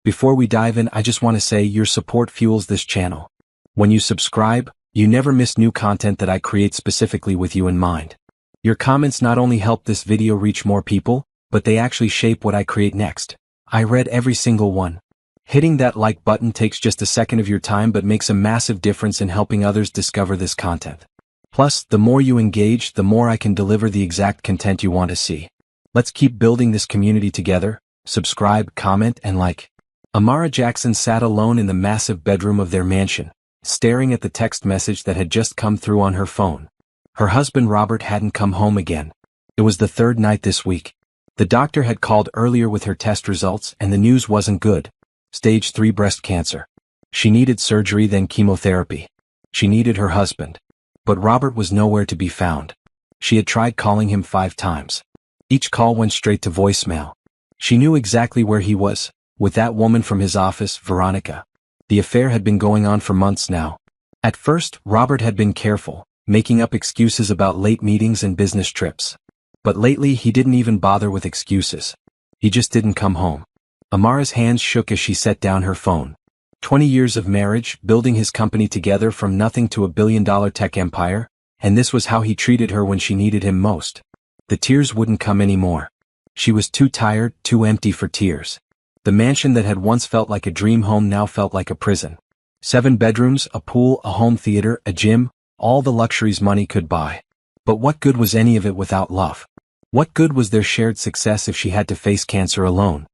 Before we dive in, I just want to say your support fuels this channel. When you subscribe, you never miss new content that I create specifically with you in mind. Your comments not only help this video reach more people, but they actually shape what I create next. I read every single one. Hitting that like button takes just a second of your time but makes a massive difference in helping others discover this content. Plus, the more you engage, the more I can deliver the exact content you want to see. Let's keep building this community together. Subscribe, comment, and like. Amara Jackson sat alone in the massive bedroom of their mansion, staring at the text message that had just come through on her phone. Her husband Robert hadn't come home again. It was the third night this week. The doctor had called earlier with her test results and the news wasn't good. Stage 3 breast cancer. She needed surgery, then chemotherapy. She needed her husband. But Robert was nowhere to be found. She had tried calling him 5 times. Each call went straight to voicemail. She knew exactly where he was, with that woman from his office, Veronica. The affair had been going on for months now. At first, Robert had been careful, making up excuses about late meetings and business trips. But lately he didn't even bother with excuses. He just didn't come home. Amara's hands shook as she set down her phone. 20 years of marriage, building his company together from nothing to a billion-dollar tech empire, and this was how he treated her when she needed him most. The tears wouldn't come anymore. She was too tired, too empty for tears. The mansion that had once felt like a dream home now felt like a prison. 7 bedrooms, a pool, a home theater, a gym, all the luxuries money could buy. But what good was any of it without love? What good was their shared success if she had to face cancer alone?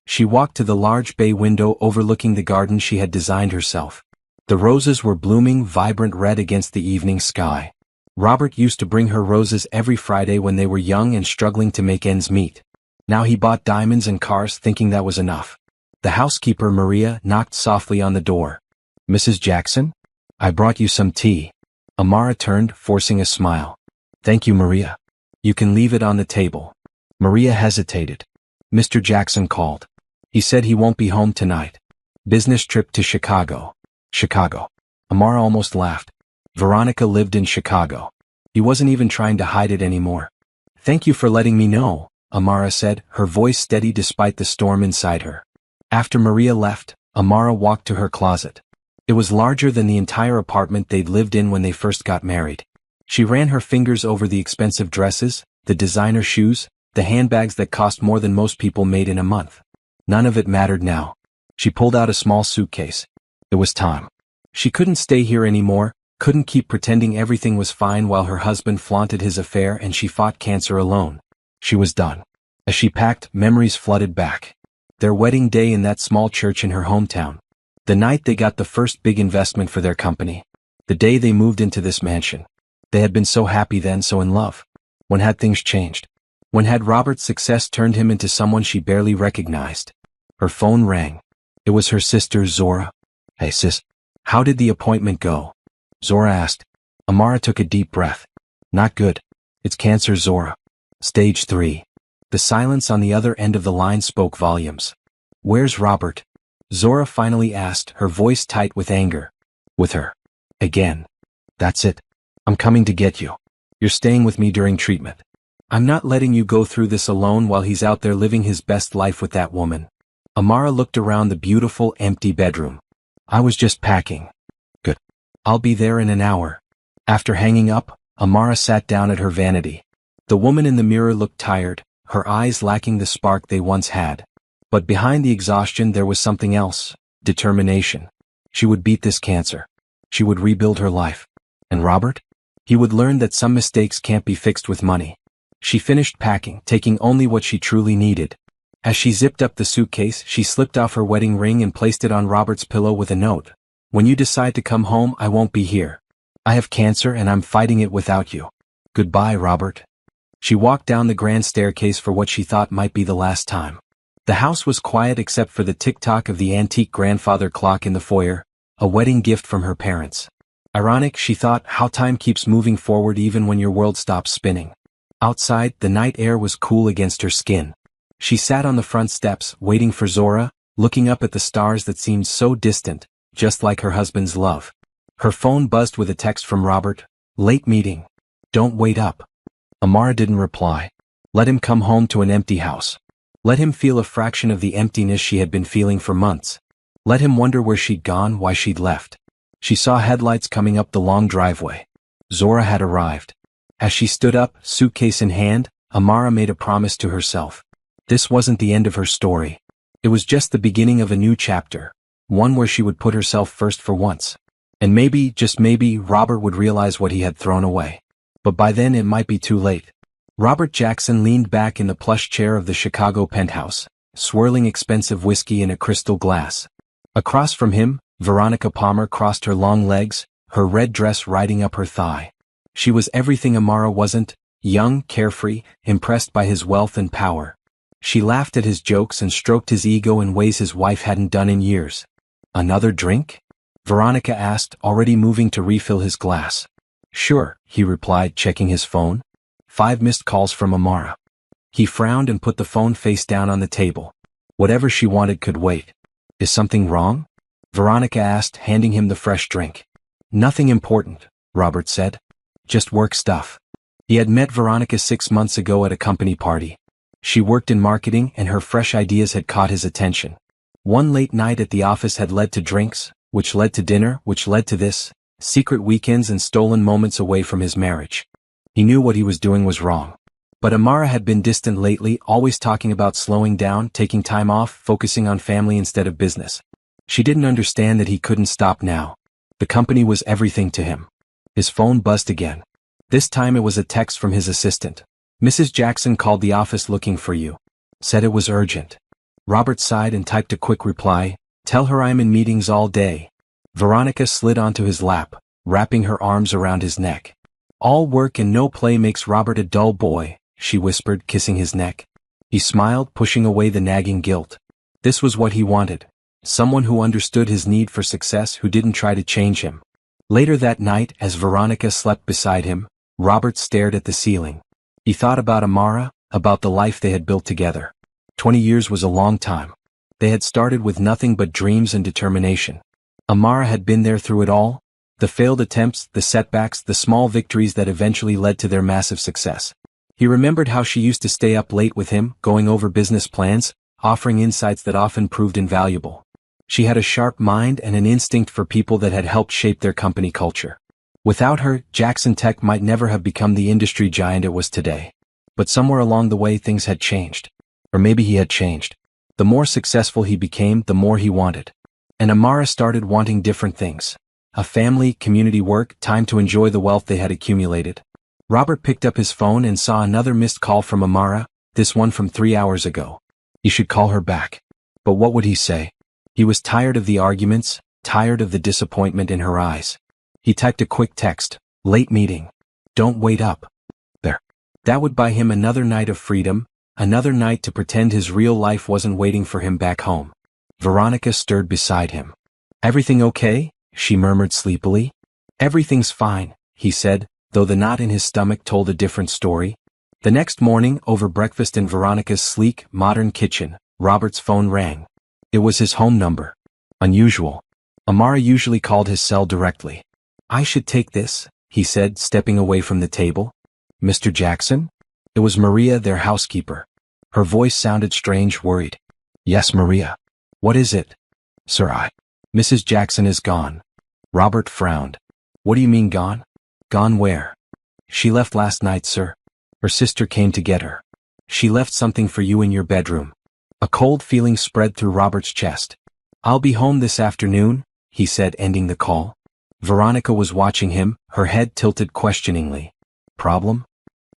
She walked to the large bay window overlooking the garden she had designed herself. The roses were blooming vibrant red against the evening sky. Robert used to bring her roses every Friday when they were young and struggling to make ends meet. Now he bought diamonds and cars thinking that was enough. The housekeeper, Maria, knocked softly on the door. "Mrs. Jackson? I brought you some tea." Amara turned, forcing a smile. "Thank you, Maria. You can leave it on the table." Maria hesitated. "Mr. Jackson called. He said he won't be home tonight. Business trip to Chicago." Chicago. Amara almost laughed. Veronica lived in Chicago. He wasn't even trying to hide it anymore. "Thank you for letting me know," Amara said, her voice steady despite the storm inside her. After Maria left, Amara walked to her closet. It was larger than the entire apartment they'd lived in when they first got married. She ran her fingers over the expensive dresses, the designer shoes, the handbags that cost more than most people made in a month. None of it mattered now. She pulled out a small suitcase. It was time. She couldn't stay here anymore, couldn't keep pretending everything was fine while her husband flaunted his affair and she fought cancer alone. She was done. As she packed, memories flooded back. Their wedding day in that small church in her hometown. The night they got the first big investment for their company. The day they moved into this mansion. They had been so happy then, so in love. When had things changed? When had Robert's success turned him into someone she barely recognized? Her phone rang. It was her sister, Zora. "Hey sis, how did the appointment go?" Zora asked. Amara took a deep breath. "Not good. It's cancer, Zora. Stage 3. The silence on the other end of the line spoke volumes. "Where's Robert?" Zora finally asked, her voice tight with anger. "With her. Again. That's it. I'm coming to get you. You're staying with me during treatment. I'm not letting you go through this alone while he's out there living his best life with that woman." Amara looked around the beautiful, empty bedroom. "I was just packing." "Good. I'll be there in an hour." After hanging up, Amara sat down at her vanity. The woman in the mirror looked tired, her eyes lacking the spark they once had. But behind the exhaustion there was something else, determination. She would beat this cancer. She would rebuild her life. And Robert? He would learn that some mistakes can't be fixed with money. She finished packing, taking only what she truly needed. As she zipped up the suitcase, she slipped off her wedding ring and placed it on Robert's pillow with a note. "When you decide to come home, I won't be here. I have cancer and I'm fighting it without you. Goodbye, Robert." She walked down the grand staircase for what she thought might be the last time. The house was quiet except for the tick-tock of the antique grandfather clock in the foyer, a wedding gift from her parents. Ironic, she thought, how time keeps moving forward even when your world stops spinning. Outside, the night air was cool against her skin. She sat on the front steps, waiting for Zora, looking up at the stars that seemed so distant, just like her husband's love. Her phone buzzed with a text from Robert. "Late meeting. Don't wait up." Amara didn't reply. Let him come home to an empty house. Let him feel a fraction of the emptiness she had been feeling for months. Let him wonder where she'd gone, why she'd left. She saw headlights coming up the long driveway. Zora had arrived. As she stood up, suitcase in hand, Amara made a promise to herself. This wasn't the end of her story. It was just the beginning of a new chapter, one where she would put herself first for once. And maybe, just maybe, Robert would realize what he had thrown away. But by then it might be too late. Robert Jackson leaned back in the plush chair of the Chicago penthouse, swirling expensive whiskey in a crystal glass. Across from him, Veronica Palmer crossed her long legs, her red dress riding up her thigh. She was everything Amara wasn't: young, carefree, impressed by his wealth and power. She laughed at his jokes and stroked his ego in ways his wife hadn't done in years. "Another drink?" Veronica asked, already moving to refill his glass. "Sure," he replied, checking his phone. 5 missed calls from Amara. He frowned and put the phone face down on the table. Whatever she wanted could wait. "Is something wrong?" Veronica asked, handing him the fresh drink. "Nothing important," Robert said. "Just work stuff." He had met Veronica 6 months ago at a company party. She worked in marketing and her fresh ideas had caught his attention. One late night at the office had led to drinks, which led to dinner, which led to this, secret weekends and stolen moments away from his marriage. He knew what he was doing was wrong. But Amara had been distant lately, always talking about slowing down, taking time off, focusing on family instead of business. She didn't understand that he couldn't stop now. The company was everything to him. His phone buzzed again. This time it was a text from his assistant. "Mrs. Jackson called the office looking for you. Said it was urgent." Robert sighed and typed a quick reply, "Tell her I'm in meetings all day." Veronica slid onto his lap, wrapping her arms around his neck. "All work and no play makes Robert a dull boy," she whispered, kissing his neck. He smiled, pushing away the nagging guilt. This was what he wanted. Someone who understood his need for success, who didn't try to change him. Later that night, as Veronica slept beside him, Robert stared at the ceiling. He thought about Amara, about the life they had built together. 20 years was a long time. They had started with nothing but dreams and determination. Amara had been there through it all. The failed attempts, the setbacks, the small victories that eventually led to their massive success. He remembered how she used to stay up late with him, going over business plans, offering insights that often proved invaluable. She had a sharp mind and an instinct for people that had helped shape their company culture. Without her, Jackson Tech might never have become the industry giant it was today. But somewhere along the way things had changed. Or maybe he had changed. The more successful he became, the more he wanted. And Amara started wanting different things. A family, community work, time to enjoy the wealth they had accumulated. Robert picked up his phone and saw another missed call from Amara, this one from 3 hours ago. He should call her back. But what would he say? He was tired of the arguments, tired of the disappointment in her eyes. He typed a quick text, "Late meeting. Don't wait up." There. That would buy him another night of freedom, another night to pretend his real life wasn't waiting for him back home. Veronica stirred beside him. "Everything okay?" she murmured sleepily. "Everything's fine," he said, though the knot in his stomach told a different story. The next morning, over breakfast in Veronica's sleek, modern kitchen, Robert's phone rang. It was his home number. Unusual. Amara usually called his cell directly. "I should take this," he said, stepping away from the table. "Mr. Jackson?" It was Maria, their housekeeper. Her voice sounded strange, worried. "Yes, Maria. What is it?" "Sir, Mrs. Jackson is gone." Robert frowned. "What do you mean gone?" "Gone where?" "She left last night, sir. Her sister came to get her. She left something for you in your bedroom." A cold feeling spread through Robert's chest. "I'll be home this afternoon," he said, ending the call. Veronica was watching him, her head tilted questioningly. "Problem?"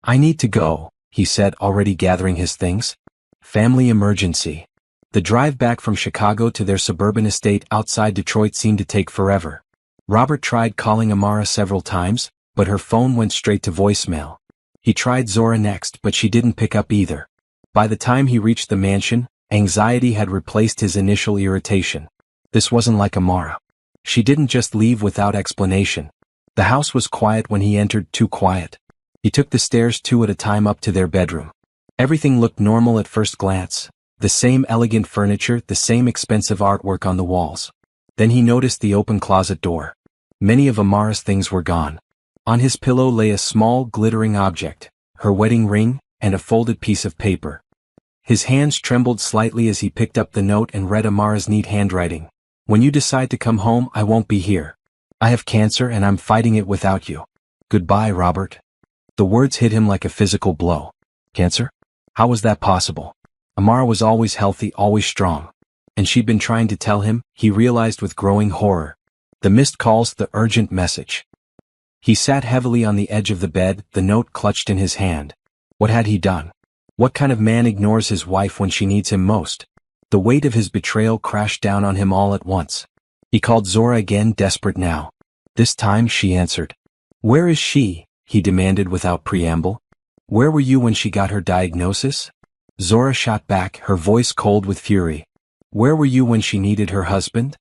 "I need to go," he said, already gathering his things. "Family emergency." The drive back from Chicago to their suburban estate outside Detroit seemed to take forever. Robert tried calling Amara several times, but her phone went straight to voicemail. He tried Zora next, but she didn't pick up either. By the time he reached the mansion, anxiety had replaced his initial irritation. This wasn't like Amara. She didn't just leave without explanation. The house was quiet when he entered, too quiet. He took the stairs 2 at a time up to their bedroom. Everything looked normal at first glance. The same elegant furniture, the same expensive artwork on the walls. Then he noticed the open closet door. Many of Amara's things were gone. On his pillow lay a small, glittering object, her wedding ring, and a folded piece of paper. His hands trembled slightly as he picked up the note and read Amara's neat handwriting. When you decide to come home, I won't be here. I have cancer and I'm fighting it without you. Goodbye, Robert. The words hit him like a physical blow. Cancer? How was that possible? Amara was always healthy, always strong. And she'd been trying to tell him, he realized with growing horror. The missed calls, the urgent message. He sat heavily on the edge of the bed, the note clutched in his hand. What had he done? What kind of man ignores his wife when she needs him most? The weight of his betrayal crashed down on him all at once. He called Zora again, desperate now. This time she answered. Where is she? He demanded without preamble. Where were you when she got her diagnosis? Zora shot back, her voice cold with fury. Where were you when she needed her husband?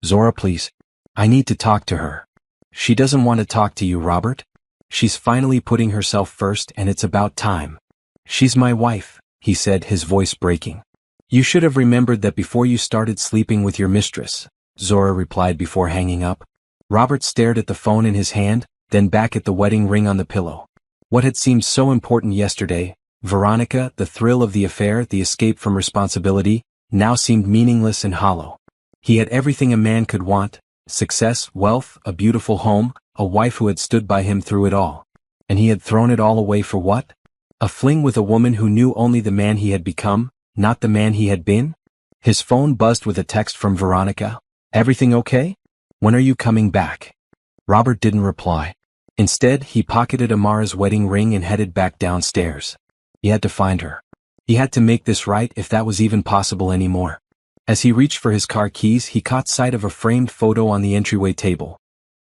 Zora, please. I need to talk to her. She doesn't want to talk to you, Robert. She's finally putting herself first and it's about time. She's my wife, he said, his voice breaking. You should have remembered that before you started sleeping with your mistress, Zora replied before hanging up. Robert stared at the phone in his hand, then back at the wedding ring on the pillow. What had seemed so important yesterday, Veronica, the thrill of the affair, the escape from responsibility, now seemed meaningless and hollow. He had everything a man could want, success, wealth, a beautiful home, a wife who had stood by him through it all. And he had thrown it all away for what? A fling with a woman who knew only the man he had become, not the man he had been? His phone buzzed with a text from Veronica. Everything okay? When are you coming back? Robert didn't reply. Instead, he pocketed Amara's wedding ring and headed back downstairs. He had to find her. He had to make this right if that was even possible anymore. As he reached for his car keys, he caught sight of a framed photo on the entryway table.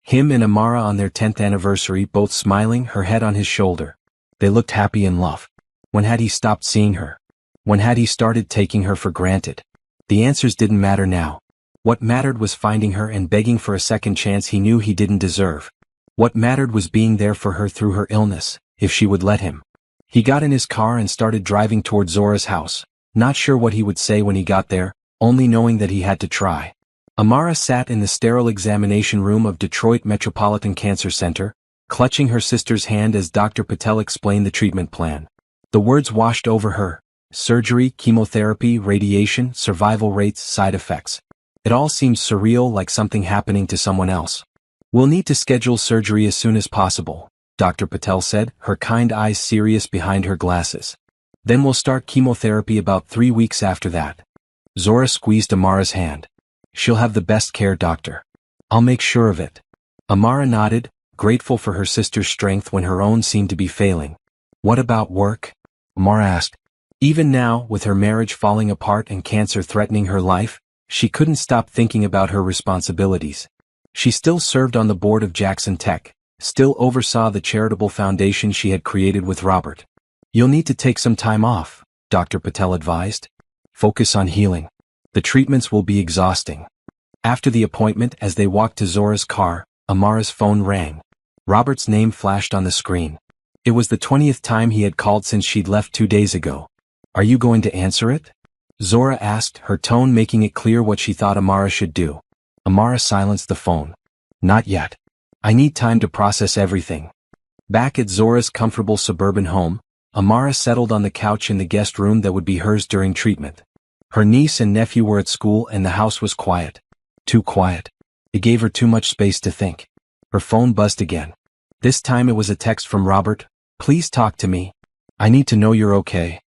Him and Amara on their 10th anniversary, both smiling, her head on his shoulder. They looked happy in love. When had he stopped seeing her? When had he started taking her for granted? The answers didn't matter now. What mattered was finding her and begging for a second chance he knew he didn't deserve. What mattered was being there for her through her illness, if she would let him. He got in his car and started driving toward Zora's house, not sure what he would say when he got there, only knowing that he had to try. Amara sat in the sterile examination room of Detroit Metropolitan Cancer Center, clutching her sister's hand as Dr. Patel explained the treatment plan. The words washed over her. Surgery, chemotherapy, radiation, survival rates, side effects. It all seemed surreal, like something happening to someone else. We'll need to schedule surgery as soon as possible, Dr. Patel said, her kind eyes serious behind her glasses. Then we'll start chemotherapy about 3 weeks after that. Zora squeezed Amara's hand. She'll have the best care, doctor. I'll make sure of it. Amara nodded, grateful for her sister's strength when her own seemed to be failing. What about work? Amara asked. Even now, with her marriage falling apart and cancer threatening her life, she couldn't stop thinking about her responsibilities. She still served on the board of Jackson Tech, still oversaw the charitable foundation she had created with Robert. You'll need to take some time off, Dr. Patel advised. Focus on healing. The treatments will be exhausting. After the appointment, as they walked to Zora's car, Amara's phone rang. Robert's name flashed on the screen. It was the 20th time he had called since she'd left 2 days ago. Are you going to answer it? Zora asked, her tone making it clear what she thought Amara should do. Amara silenced the phone. Not yet. I need time to process everything. Back at Zora's comfortable suburban home, Amara settled on the couch in the guest room that would be hers during treatment. Her niece and nephew were at school and the house was quiet. Too quiet. It gave her too much space to think. Her phone buzzed again. This time it was a text from Robert. Please talk to me. I need to know you're okay.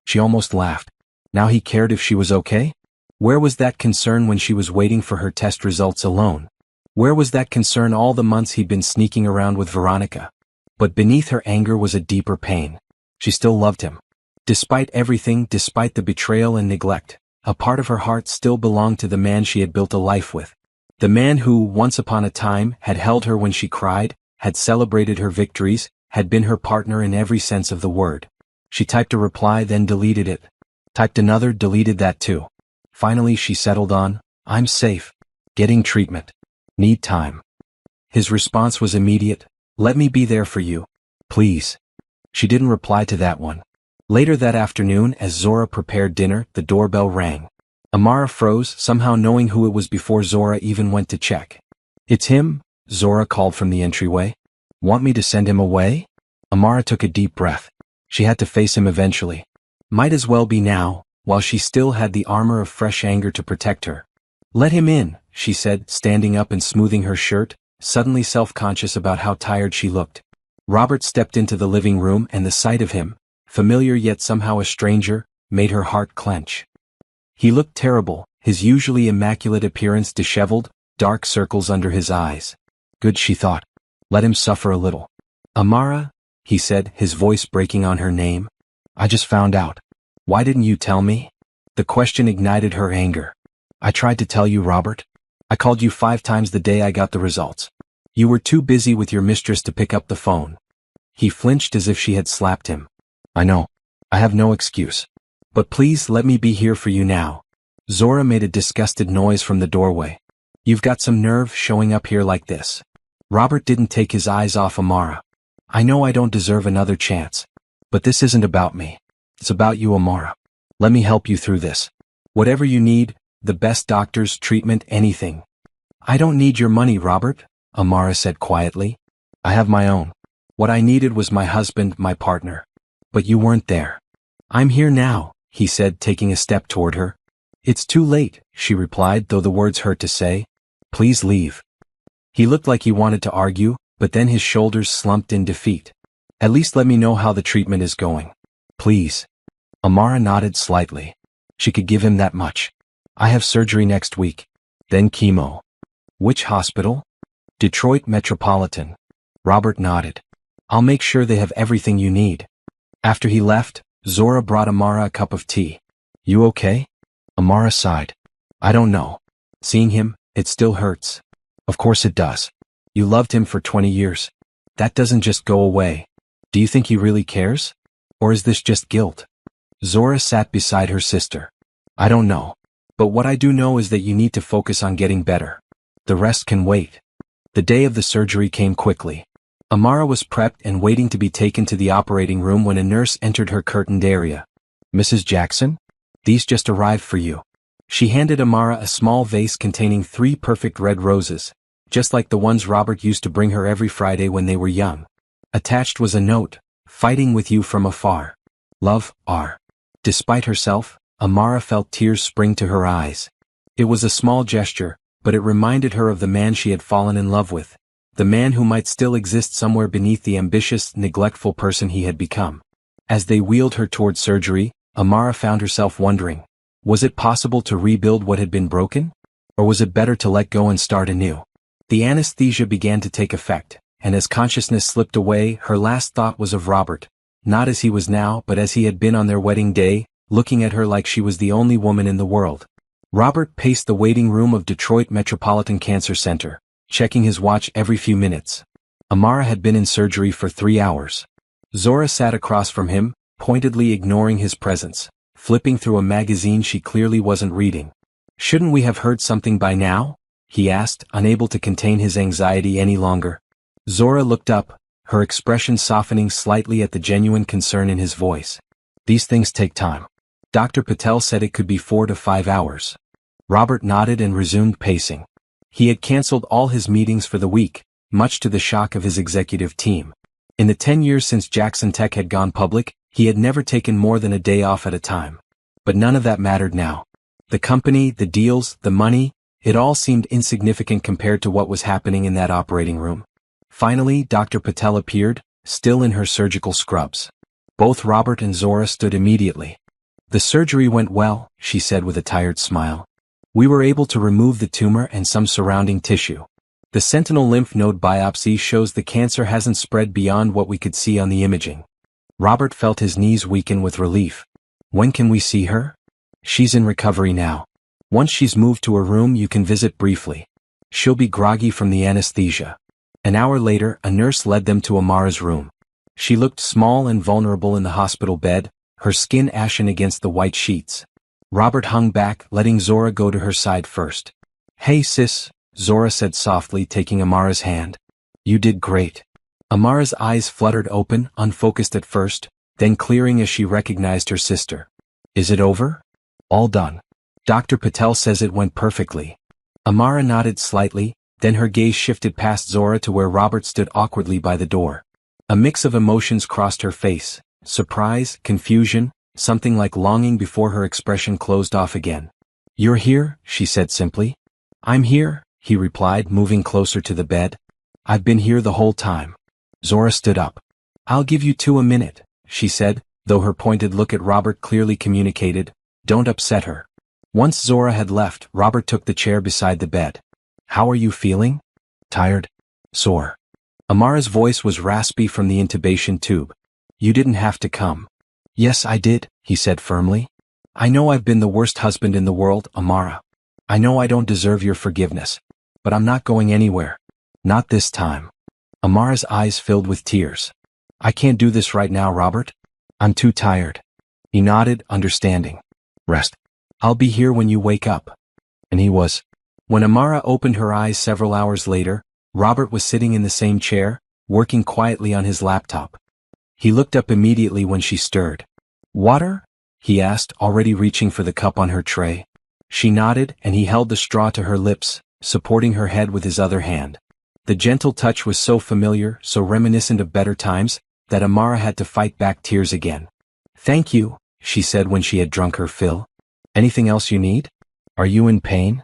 She almost laughed. Now he cared if she was okay? Where was that concern when she was waiting for her test results alone? Where was that concern all the months he'd been sneaking around with Veronica? But beneath her anger was a deeper pain. She still loved him. Despite everything, despite the betrayal and neglect, a part of her heart still belonged to the man she had built a life with. The man who, once upon a time, had held her when she cried, had celebrated her victories, had been her partner in every sense of the word. She typed a reply, then deleted it. Typed another, deleted that too. Finally she settled on, I'm safe. Getting treatment. Need time. His response was immediate. Let me be there for you. Please. She didn't reply to that one. Later that afternoon, as Zora prepared dinner, the doorbell rang. Amara froze, somehow knowing who it was before Zora even went to check. It's him, Zora called from the entryway. Want me to send him away? Amara took a deep breath. She had to face him eventually. Might as well be now, while she still had the armor of fresh anger to protect her. "Let him in," she said, standing up and smoothing her shirt, suddenly self-conscious about how tired she looked. Robert stepped into the living room, and the sight of him, familiar yet somehow a stranger, made her heart clench. He looked terrible, his usually immaculate appearance disheveled, dark circles under his eyes. Good, she thought. Let him suffer a little. "Amara," he said, his voice breaking on her name. "I just found out. Why didn't you tell me?" The question ignited her anger. "I tried to tell you, Robert. I called you 5 times the day I got the results. You were too busy with your mistress to pick up the phone." He flinched as if she had slapped him. "I know. I have no excuse. But please let me be here for you now." Zora made a disgusted noise from the doorway. "You've got some nerve showing up here like this." Robert didn't take his eyes off Amara. "I know I don't deserve another chance. But this isn't about me. It's about you, Amara. Let me help you through this. Whatever you need, the best doctors, treatment, anything." "I don't need your money, Robert," Amara said quietly. "I have my own. What I needed was my husband, my partner. But you weren't there." "I'm here now," he said, taking a step toward her. "It's too late," she replied, though the words hurt to say. "Please leave." He looked like he wanted to argue, but then his shoulders slumped in defeat. "At least let me know how the treatment is going. Please." Amara nodded slightly. She could give him that much. "I have surgery next week. Then chemo." "Which hospital?" "Detroit Metropolitan." Robert nodded. "I'll make sure they have everything you need." After he left, Zora brought Amara a cup of tea. "You okay?" Amara sighed. "I don't know. Seeing him, it still hurts." "Of course it does. You loved him for 20 years. That doesn't just go away. Do you think he really cares? Or is this just guilt?" Zora sat beside her sister. "I don't know. But what I do know is that you need to focus on getting better. The rest can wait." The day of the surgery came quickly. Amara was prepped and waiting to be taken to the operating room when a nurse entered her curtained area. "Mrs. Jackson? These just arrived for you." She handed Amara a small vase containing 3 perfect red roses, just like the ones Robert used to bring her every Friday when they were young. Attached was a note, "Fighting with you from afar. Love, R." Despite herself, Amara felt tears spring to her eyes. It was a small gesture, but it reminded her of the man she had fallen in love with, the man who might still exist somewhere beneath the ambitious, neglectful person he had become. As they wheeled her toward surgery, Amara found herself wondering, was it possible to rebuild what had been broken? Or was it better to let go and start anew? The anesthesia began to take effect, and as consciousness slipped away, her last thought was of Robert, not as he was now but as he had been on their wedding day, looking at her like she was the only woman in the world. Robert paced the waiting room of Detroit Metropolitan Cancer Center, checking his watch every few minutes. Amara had been in surgery for 3 hours. Zora sat across from him, pointedly ignoring his presence, flipping through a magazine she clearly wasn't reading. "Shouldn't we have heard something by now?" he asked, unable to contain his anxiety any longer. Zora looked up, her expression softening slightly at the genuine concern in his voice. "These things take time. Dr. Patel said it could be 4 to 5 hours. Robert nodded and resumed pacing. He had canceled all his meetings for the week, much to the shock of his executive team. In the 10 years since Jackson Tech had gone public, he had never taken more than a day off at a time. But none of that mattered now. The company, the deals, the money, it all seemed insignificant compared to what was happening in that operating room. Finally, Dr. Patel appeared, still in her surgical scrubs. Both Robert and Zora stood immediately. "The surgery went well," she said with a tired smile. "We were able to remove the tumor and some surrounding tissue. The sentinel lymph node biopsy shows the cancer hasn't spread beyond what we could see on the imaging." Robert felt his knees weaken with relief. "When can we see her?" "She's in recovery now. Once she's moved to her room you can visit briefly. She'll be groggy from the anesthesia." An hour later, a nurse led them to Amara's room. She looked small and vulnerable in the hospital bed, her skin ashen against the white sheets. Robert hung back, letting Zora go to her side first. "Hey sis," Zora said softly, taking Amara's hand. "You did great." Amara's eyes fluttered open, unfocused at first, then clearing as she recognized her sister. "Is it over?" "All done. Dr. Patel says it went perfectly." Amara nodded slightly, then her gaze shifted past Zora to where Robert stood awkwardly by the door. A mix of emotions crossed her face, surprise, confusion, something like longing before her expression closed off again. "You're here," she said simply. "I'm here," he replied, moving closer to the bed. "I've been here the whole time." Zora stood up. "I'll give you 2 a minute," she said, though her pointed look at Robert clearly communicated, "Don't upset her." Once Zora had left, Robert took the chair beside the bed. "How are you feeling?" "Tired. Sore." Amara's voice was raspy from the intubation tube. "You didn't have to come." "Yes, I did," he said firmly. "I know I've been the worst husband in the world, Amara. I know I don't deserve your forgiveness. But I'm not going anywhere. Not this time." Amara's eyes filled with tears. "I can't do this right now, Robert. I'm too tired." He nodded, understanding. "Rest. I'll be here when you wake up." And he was. When Amara opened her eyes several hours later, Robert was sitting in the same chair, working quietly on his laptop. He looked up immediately when she stirred. "Water?" he asked, already reaching for the cup on her tray. She nodded, and he held the straw to her lips, supporting her head with his other hand. The gentle touch was so familiar, so reminiscent of better times, that Amara had to fight back tears again. "Thank you," she said when she had drunk her fill. "Anything else you need? Are you in pain?"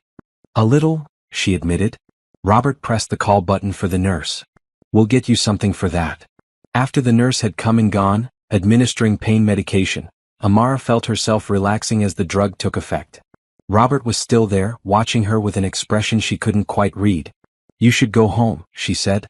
"A little," she admitted. Robert pressed the call button for the nurse. "We'll get you something for that." After the nurse had come and gone, administering pain medication, Amara felt herself relaxing as the drug took effect. Robert was still there, watching her with an expression she couldn't quite read. "You should go home," she said.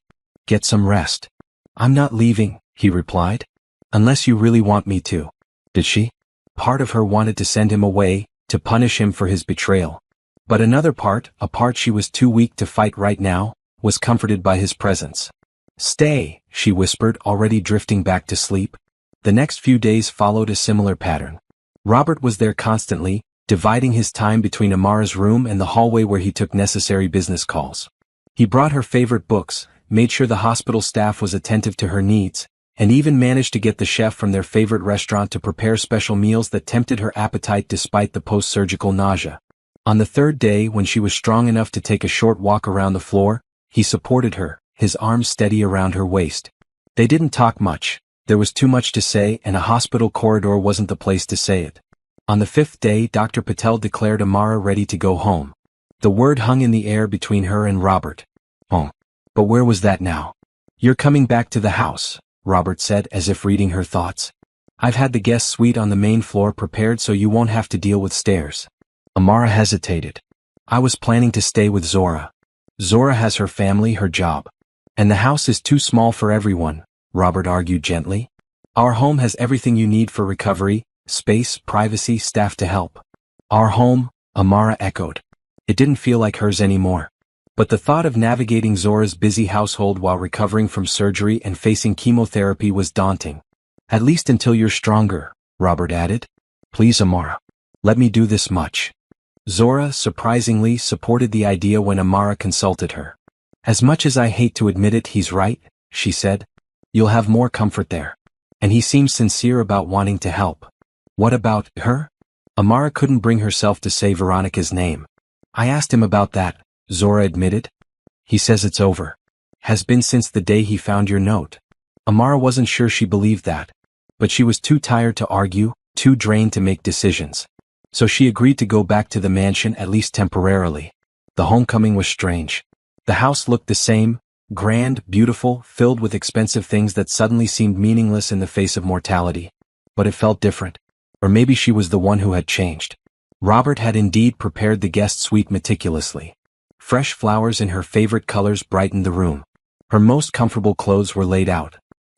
"Get some rest." "I'm not leaving," he replied. "Unless you really want me to." Did she? Part of her wanted to send him away, to punish him for his betrayal. But another part, a part she was too weak to fight right now, was comforted by his presence. "Stay," she whispered, already drifting back to sleep. The next few days followed a similar pattern. Robert was there constantly, dividing his time between Amara's room and the hallway where he took necessary business calls. He brought her favorite books, made sure the hospital staff was attentive to her needs, and even managed to get the chef from their favorite restaurant to prepare special meals that tempted her appetite despite the post-surgical nausea. On the 3rd day, when she was strong enough to take a short walk around the floor, he supported her, his arms steady around her waist. They didn't talk much. There was too much to say, and a hospital corridor wasn't the place to say it. On the 5th day, Dr. Patel declared Amara ready to go home. The word hung in the air between her and Robert. Home. But where was that now? "You're coming back to the house," Robert said, as if reading her thoughts. "I've had the guest suite on the main floor prepared so you won't have to deal with stairs." Amara hesitated. "I was planning to stay with Zora. Zora has her family, her job. And the house is too small for everyone," Robert argued gently. "Our home has everything you need for recovery, space, privacy, staff to help." "Our home," Amara echoed. It didn't feel like hers anymore. But the thought of navigating Zora's busy household while recovering from surgery and facing chemotherapy was daunting. "At least until you're stronger," Robert added. "Please, Amara. Let me do this much." Zora, surprisingly, supported the idea when Amara consulted her. "As much as I hate to admit it, he's right," she said. "You'll have more comfort there. And he seems sincere about wanting to help." "What about her?" Amara couldn't bring herself to say Veronica's name. "I asked him about that," Zora admitted. "He says it's over. Has been since the day he found your note." Amara wasn't sure she believed that. But she was too tired to argue, too drained to make decisions. So she agreed to go back to the mansion at least temporarily. The homecoming was strange. The house looked the same, grand, beautiful, filled with expensive things that suddenly seemed meaningless in the face of mortality. But it felt different. Or maybe she was the one who had changed. Robert had indeed prepared the guest suite meticulously. Fresh flowers in her favorite colors brightened the room. Her most comfortable clothes were laid out.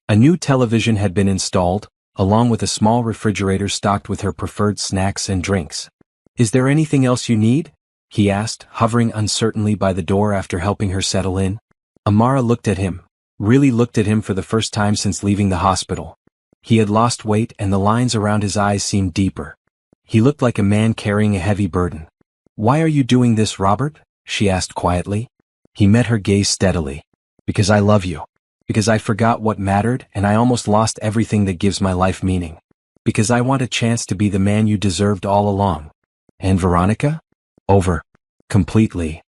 A new television had been installed, along with a small refrigerator stocked with her preferred snacks and drinks. "Is there anything else you need?" he asked, hovering uncertainly by the door after helping her settle in. Amara looked at him, really looked at him for the first time since leaving the hospital. He had lost weight and the lines around his eyes seemed deeper. He looked like a man carrying a heavy burden. "Why are you doing this, Robert?" she asked quietly. He met her gaze steadily. "Because I love you. Because I forgot what mattered and I almost lost everything that gives my life meaning. Because I want a chance to be the man you deserved all along." "And Veronica?" "Over. Completely."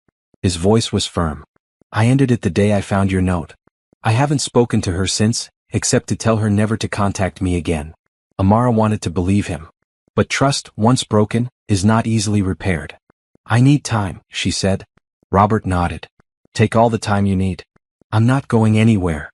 His voice was firm. "I ended it the day I found your note. I haven't spoken to her since, except to tell her never to contact me again. Amara wanted to believe him. But trust, once broken, is not easily repaired. I need time, she said. Robert nodded. Take all the time you need. I'm not going anywhere.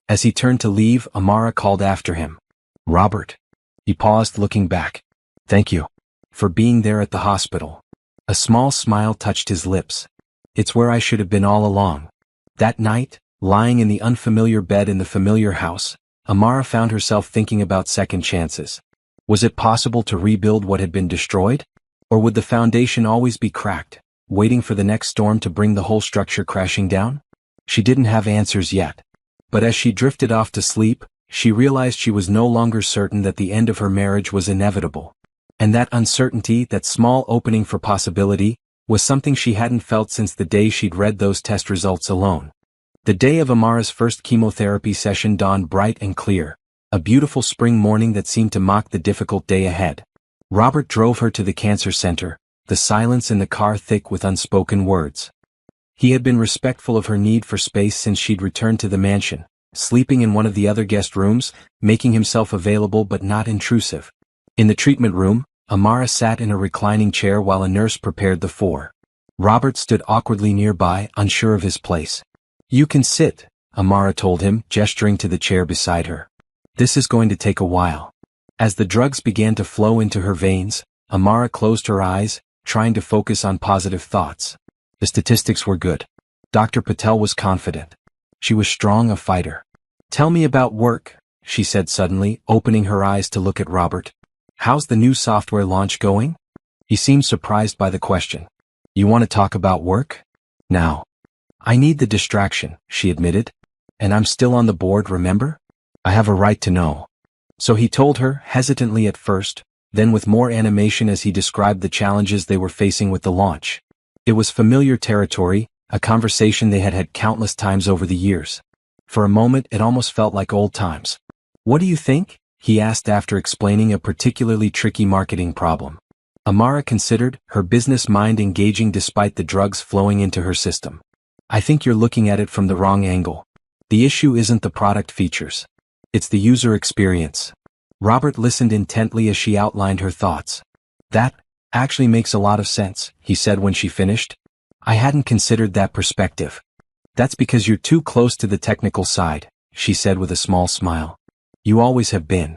As he turned to leave, Amara called after him. Robert. He paused, looking back. Thank you. For being there at the hospital. A small smile touched his lips. It's where I should have been all along. That night, lying in the unfamiliar bed in the familiar house, Amara found herself thinking about second chances. Was it possible to rebuild what had been destroyed? Or would the foundation always be cracked, waiting for the next storm to bring the whole structure crashing down? She didn't have answers yet. But as she drifted off to sleep, she realized she was no longer certain that the end of her marriage was inevitable. And that uncertainty, that small opening for possibility, was something she hadn't felt since the day she'd read those test results alone. The day of Amara's first chemotherapy session dawned bright and clear, a beautiful spring morning that seemed to mock the difficult day ahead. Robert drove her to the cancer center, the silence in the car thick with unspoken words. He had been respectful of her need for space since she'd returned to the mansion, sleeping in one of the other guest rooms, making himself available but not intrusive. In the treatment room, Amara sat in a reclining chair while a nurse prepared the four. Robert stood awkwardly nearby, unsure of his place. You can sit, Amara told him, gesturing to the chair beside her. This is going to take a while. As the drugs began to flow into her veins, Amara closed her eyes, trying to focus on positive thoughts. The statistics were good. Dr. Patel was confident. She was strong, a fighter. Tell me about work, she said suddenly, opening her eyes to look at Robert. How's the new software launch going? He seemed surprised by the question. You want to talk about work? Now. I need the distraction, she admitted. And I'm still on the board, remember? I have a right to know. So he told her, hesitantly at first, then with more animation as he described the challenges they were facing with the launch. It was familiar territory, a conversation they had had countless times over the years. For a moment it almost felt like old times. What do you think? He asked after explaining a particularly tricky marketing problem. Amara considered, her business mind engaging despite the drugs flowing into her system. I think you're looking at it from the wrong angle. The issue isn't the product features. It's the user experience. Robert listened intently as she outlined her thoughts. That actually makes a lot of sense, he said when she finished. I hadn't considered that perspective. That's because you're too close to the technical side, she said with a small smile. You always have been.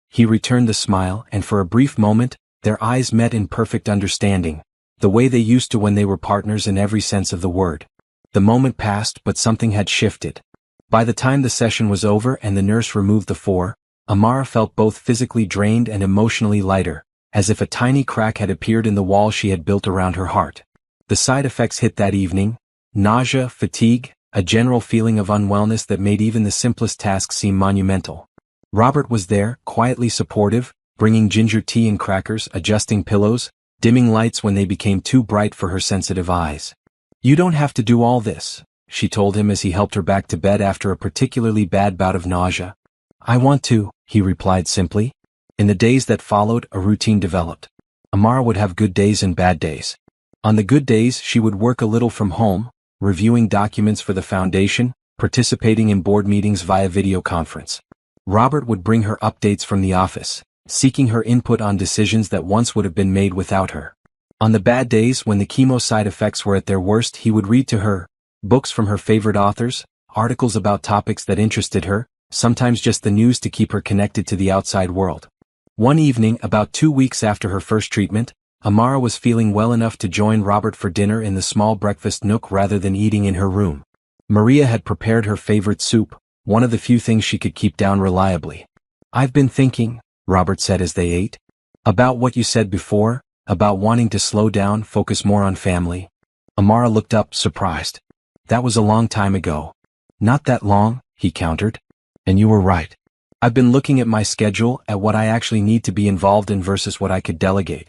He returned the smile, and for a brief moment, their eyes met in perfect understanding, the way they used to when they were partners in every sense of the word. The moment passed, but something had shifted. By the time the session was over and the nurse removed the four, Amara felt both physically drained and emotionally lighter, as if a tiny crack had appeared in the wall she had built around her heart. The side effects hit that evening: nausea, fatigue, a general feeling of unwellness that made even the simplest tasks seem monumental. Robert was there, quietly supportive, bringing ginger tea and crackers, adjusting pillows, dimming lights when they became too bright for her sensitive eyes. You don't have to do all this, she told him as he helped her back to bed after a particularly bad bout of nausea. I want to, he replied simply. In the days that followed, a routine developed. Amara would have good days and bad days. On the good days, she would work a little from home, reviewing documents for the foundation, participating in board meetings via video conference. Robert would bring her updates from the office, seeking her input on decisions that once would have been made without her. On the bad days, when the chemo side effects were at their worst, he would read to her books from her favorite authors, articles about topics that interested her, sometimes just the news to keep her connected to the outside world. One evening, about 2 weeks after her first treatment, Amara was feeling well enough to join Robert for dinner in the small breakfast nook rather than eating in her room. Maria had prepared her favorite soup, one of the few things she could keep down reliably. I've been thinking, Robert said as they ate, about what you said before, about wanting to slow down, focus more on family. Amara looked up, surprised. That was a long time ago. Not that long, he countered. And you were right. I've been looking at my schedule, at what I actually need to be involved in versus what I could delegate.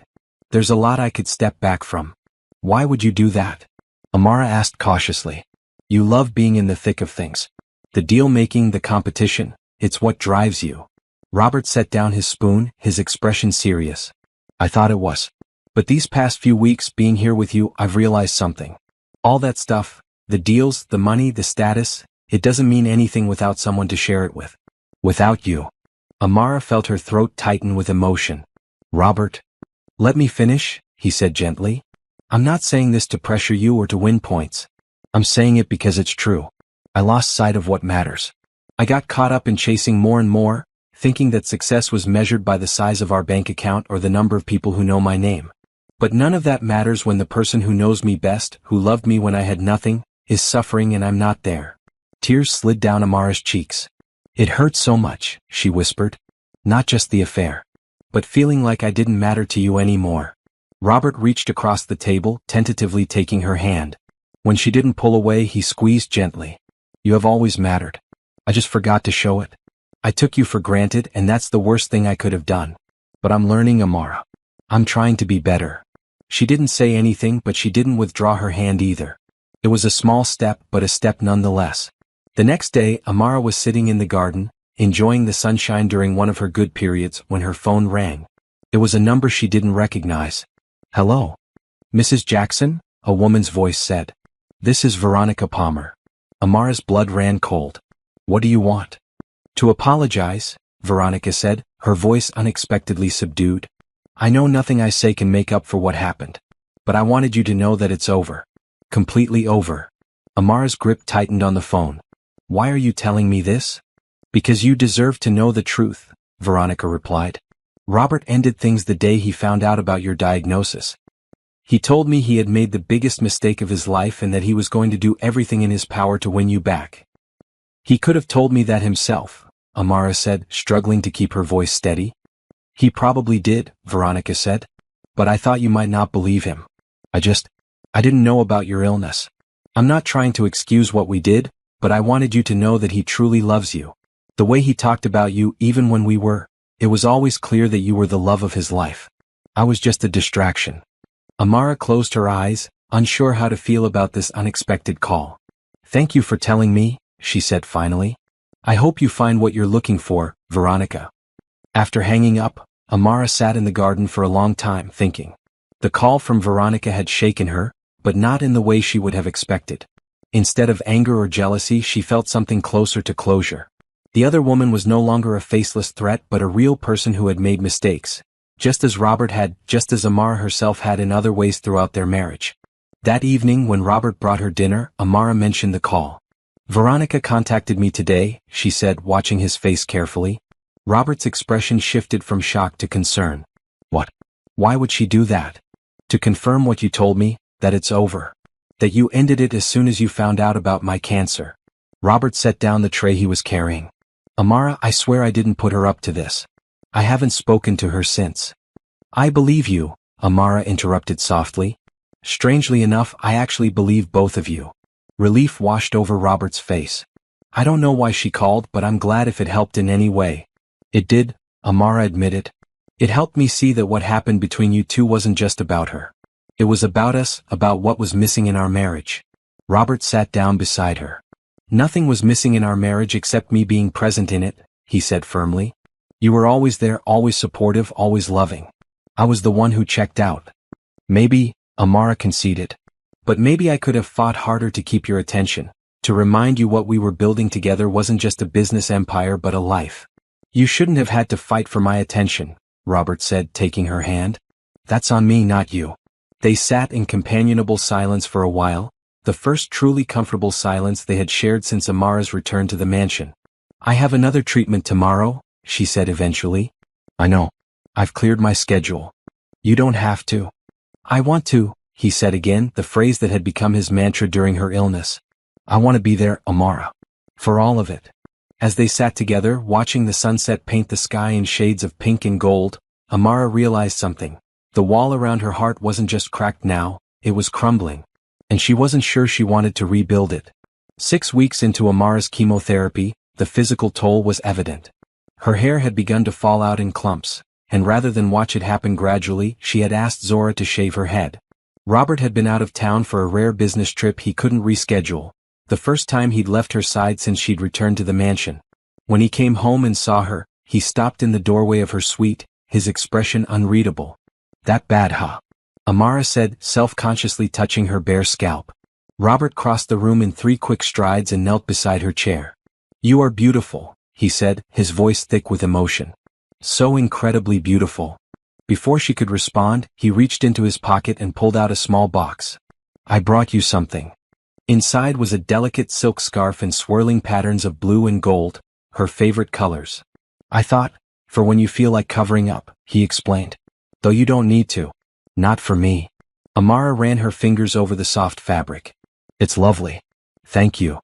There's a lot I could step back from. Why would you do that? Amara asked cautiously. You love being in the thick of things. The deal-making, the competition, it's what drives you. Robert set down his spoon, his expression serious. I thought it was. But these past few weeks being here with you, I've realized something. All that stuff, the deals, the money, the status, it doesn't mean anything without someone to share it with. Without you. Amara felt her throat tighten with emotion. Robert, let me finish, he said gently. I'm not saying this to pressure you or to win points. I'm saying it because it's true. I lost sight of what matters. I got caught up in chasing more and more, thinking that success was measured by the size of our bank account or the number of people who know my name. But none of that matters when the person who knows me best, who loved me when I had nothing, is suffering and I'm not there. Tears slid down Amara's cheeks. It hurt so much, she whispered. Not just the affair, but feeling like I didn't matter to you anymore. Robert reached across the table, tentatively taking her hand. When she didn't pull away, he squeezed gently. You have always mattered. I just forgot to show it. I took you for granted and that's the worst thing I could have done. But I'm learning, Amara. I'm trying to be better. She didn't say anything, but she didn't withdraw her hand either. It was a small step, but a step nonetheless. The next day, Amara was sitting in the garden, enjoying the sunshine during one of her good periods when her phone rang. It was a number she didn't recognize. Hello? Mrs. Jackson? A woman's voice said. This is Veronica Palmer. Amara's blood ran cold. What do you want? To apologize, Veronica said, her voice unexpectedly subdued. I know nothing I say can make up for what happened. But I wanted you to know that it's over. Completely over. Amara's grip tightened on the phone. Why are you telling me this? Because you deserve to know the truth, Veronica replied. Robert ended things the day he found out about your diagnosis. He told me he had made the biggest mistake of his life and that he was going to do everything in his power to win you back. He could have told me that himself, Amara said, struggling to keep her voice steady. He probably did, Veronica said. But I thought you might not believe him. I didn't know about your illness. I'm not trying to excuse what we did, but I wanted you to know that he truly loves you. The way he talked about you, even when it was always clear that you were the love of his life. I was just a distraction. Amara closed her eyes, unsure how to feel about this unexpected call. Thank you for telling me, she said finally. I hope you find what you're looking for, Veronica. After hanging up, Amara sat in the garden for a long time thinking. The call from Veronica had shaken her, but not in the way she would have expected. Instead of anger or jealousy, she felt something closer to closure. The other woman was no longer a faceless threat but a real person who had made mistakes, just as Robert had, just as Amara herself had in other ways throughout their marriage. That evening when Robert brought her dinner, Amara mentioned the call. Veronica contacted me today, she said, watching his face carefully. Robert's expression shifted from shock to concern. What? Why would she do that? To confirm what you told me, that it's over. That you ended it as soon as you found out about my cancer. Robert set down the tray he was carrying. Amara, I swear I didn't put her up to this. I haven't spoken to her since. I believe you, Amara interrupted softly. Strangely enough, I actually believe both of you. Relief washed over Robert's face. I don't know why she called, but I'm glad if it helped in any way. It did, Amara admitted. It helped me see that what happened between you two wasn't just about her. It was about us, about what was missing in our marriage. Robert sat down beside her. Nothing was missing in our marriage except me being present in it, he said firmly. You were always there, always supportive, always loving. I was the one who checked out. Maybe, Amara conceded. But maybe I could have fought harder to keep your attention, to remind you what we were building together wasn't just a business empire but a life. You shouldn't have had to fight for my attention, Robert said, taking her hand. That's on me, not you. They sat in companionable silence for a while, the first truly comfortable silence they had shared since Amara's return to the mansion. I have another treatment tomorrow, she said eventually. I know. I've cleared my schedule. You don't have to. I want to, he said again, the phrase that had become his mantra during her illness. I want to be there, Amara. For all of it. As they sat together, watching the sunset paint the sky in shades of pink and gold, Amara realized something. The wall around her heart wasn't just cracked now, it was crumbling. And she wasn't sure she wanted to rebuild it. 6 weeks into Amara's chemotherapy, the physical toll was evident. Her hair had begun to fall out in clumps, and rather than watch it happen gradually, she had asked Zora to shave her head. Robert had been out of town for a rare business trip he couldn't reschedule, the first time he'd left her side since she'd returned to the mansion. When he came home and saw her, he stopped in the doorway of her suite, his expression unreadable. That bad, huh? Amara said, self-consciously touching her bare scalp. Robert crossed the room in 3 quick strides and knelt beside her chair. You are beautiful, he said, his voice thick with emotion. So incredibly beautiful. Before she could respond, he reached into his pocket and pulled out a small box. I brought you something. Inside was a delicate silk scarf and swirling patterns of blue and gold, her favorite colors. I thought, for when you feel like covering up, he explained. Though you don't need to. Not for me. Amara ran her fingers over the soft fabric. It's lovely. Thank you.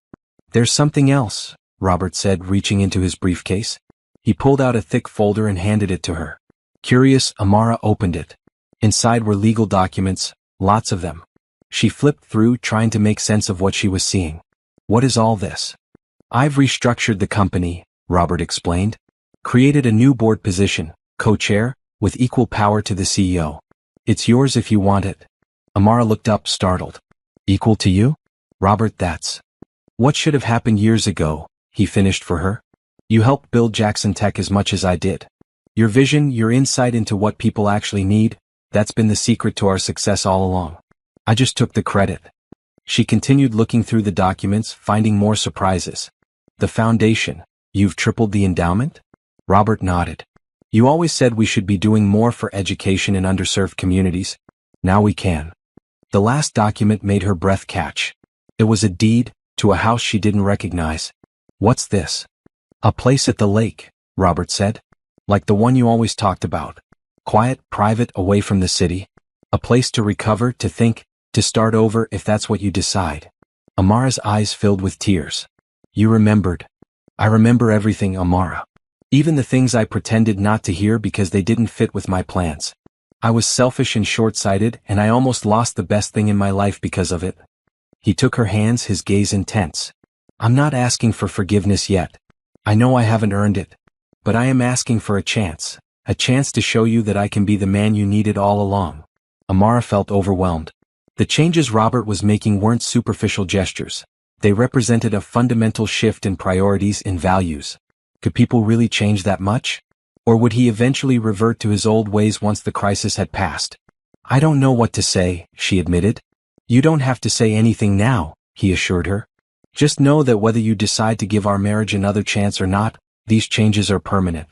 There's something else, Robert said, reaching into his briefcase. He pulled out a thick folder and handed it to her. Curious, Amara opened it. Inside were legal documents, lots of them. She flipped through, trying to make sense of what she was seeing. What is all this? I've restructured the company, Robert explained. Created a new board position, co-chair, with equal power to the CEO. It's yours if you want it. Amara looked up, startled. Equal to you? Robert, that's what should have happened years ago, he finished for her. You helped build Jackson Tech as much as I did. Your vision, your insight into what people actually need, that's been the secret to our success all along. I just took the credit. She continued looking through the documents, finding more surprises. The foundation. You've tripled the endowment? Robert nodded. You always said we should be doing more for education in underserved communities. Now we can. The last document made her breath catch. It was a deed to a house she didn't recognize. What's this? A place at the lake, Robert said. Like the one you always talked about. Quiet, private, away from the city. A place to recover, to think, to start over if that's what you decide. Amara's eyes filled with tears. You remembered. I remember everything, Amara. Even the things I pretended not to hear because they didn't fit with my plans. I was selfish and short-sighted, and I almost lost the best thing in my life because of it. He took her hands, his gaze intense. I'm not asking for forgiveness yet. I know I haven't earned it. But I am asking for a chance to show you that I can be the man you needed all along. Amara felt overwhelmed. The changes Robert was making weren't superficial gestures. They represented a fundamental shift in priorities and values. Could people really change that much? Or would he eventually revert to his old ways once the crisis had passed? I don't know what to say, she admitted. You don't have to say anything now, he assured her. Just know that whether you decide to give our marriage another chance or not, these changes are permanent.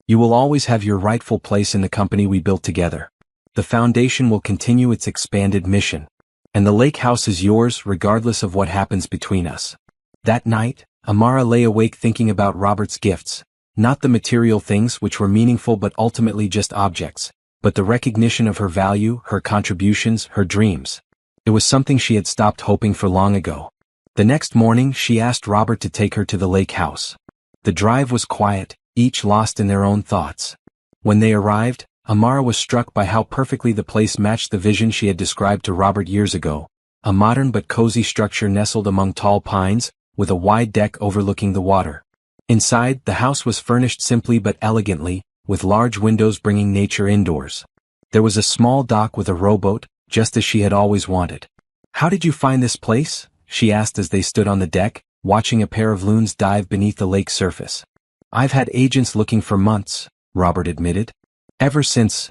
You will always have your rightful place in the company we built together. The foundation will continue its expanded mission. And the lake house is yours regardless of what happens between us. That night, Amara lay awake thinking about Robert's gifts. Not the material things which were meaningful but ultimately just objects, but the recognition of her value, her contributions, her dreams. It was something she had stopped hoping for long ago. The next morning, she asked Robert to take her to the lake house. The drive was quiet, each lost in their own thoughts. When they arrived, Amara was struck by how perfectly the place matched the vision she had described to Robert years ago. A modern but cozy structure nestled among tall pines, with a wide deck overlooking the water. Inside, the house was furnished simply but elegantly, with large windows bringing nature indoors. There was a small dock with a rowboat, just as she had always wanted. How did you find this place? She asked as they stood on the deck, watching a pair of loons dive beneath the lake's surface. I've had agents looking for months, Robert admitted. Ever since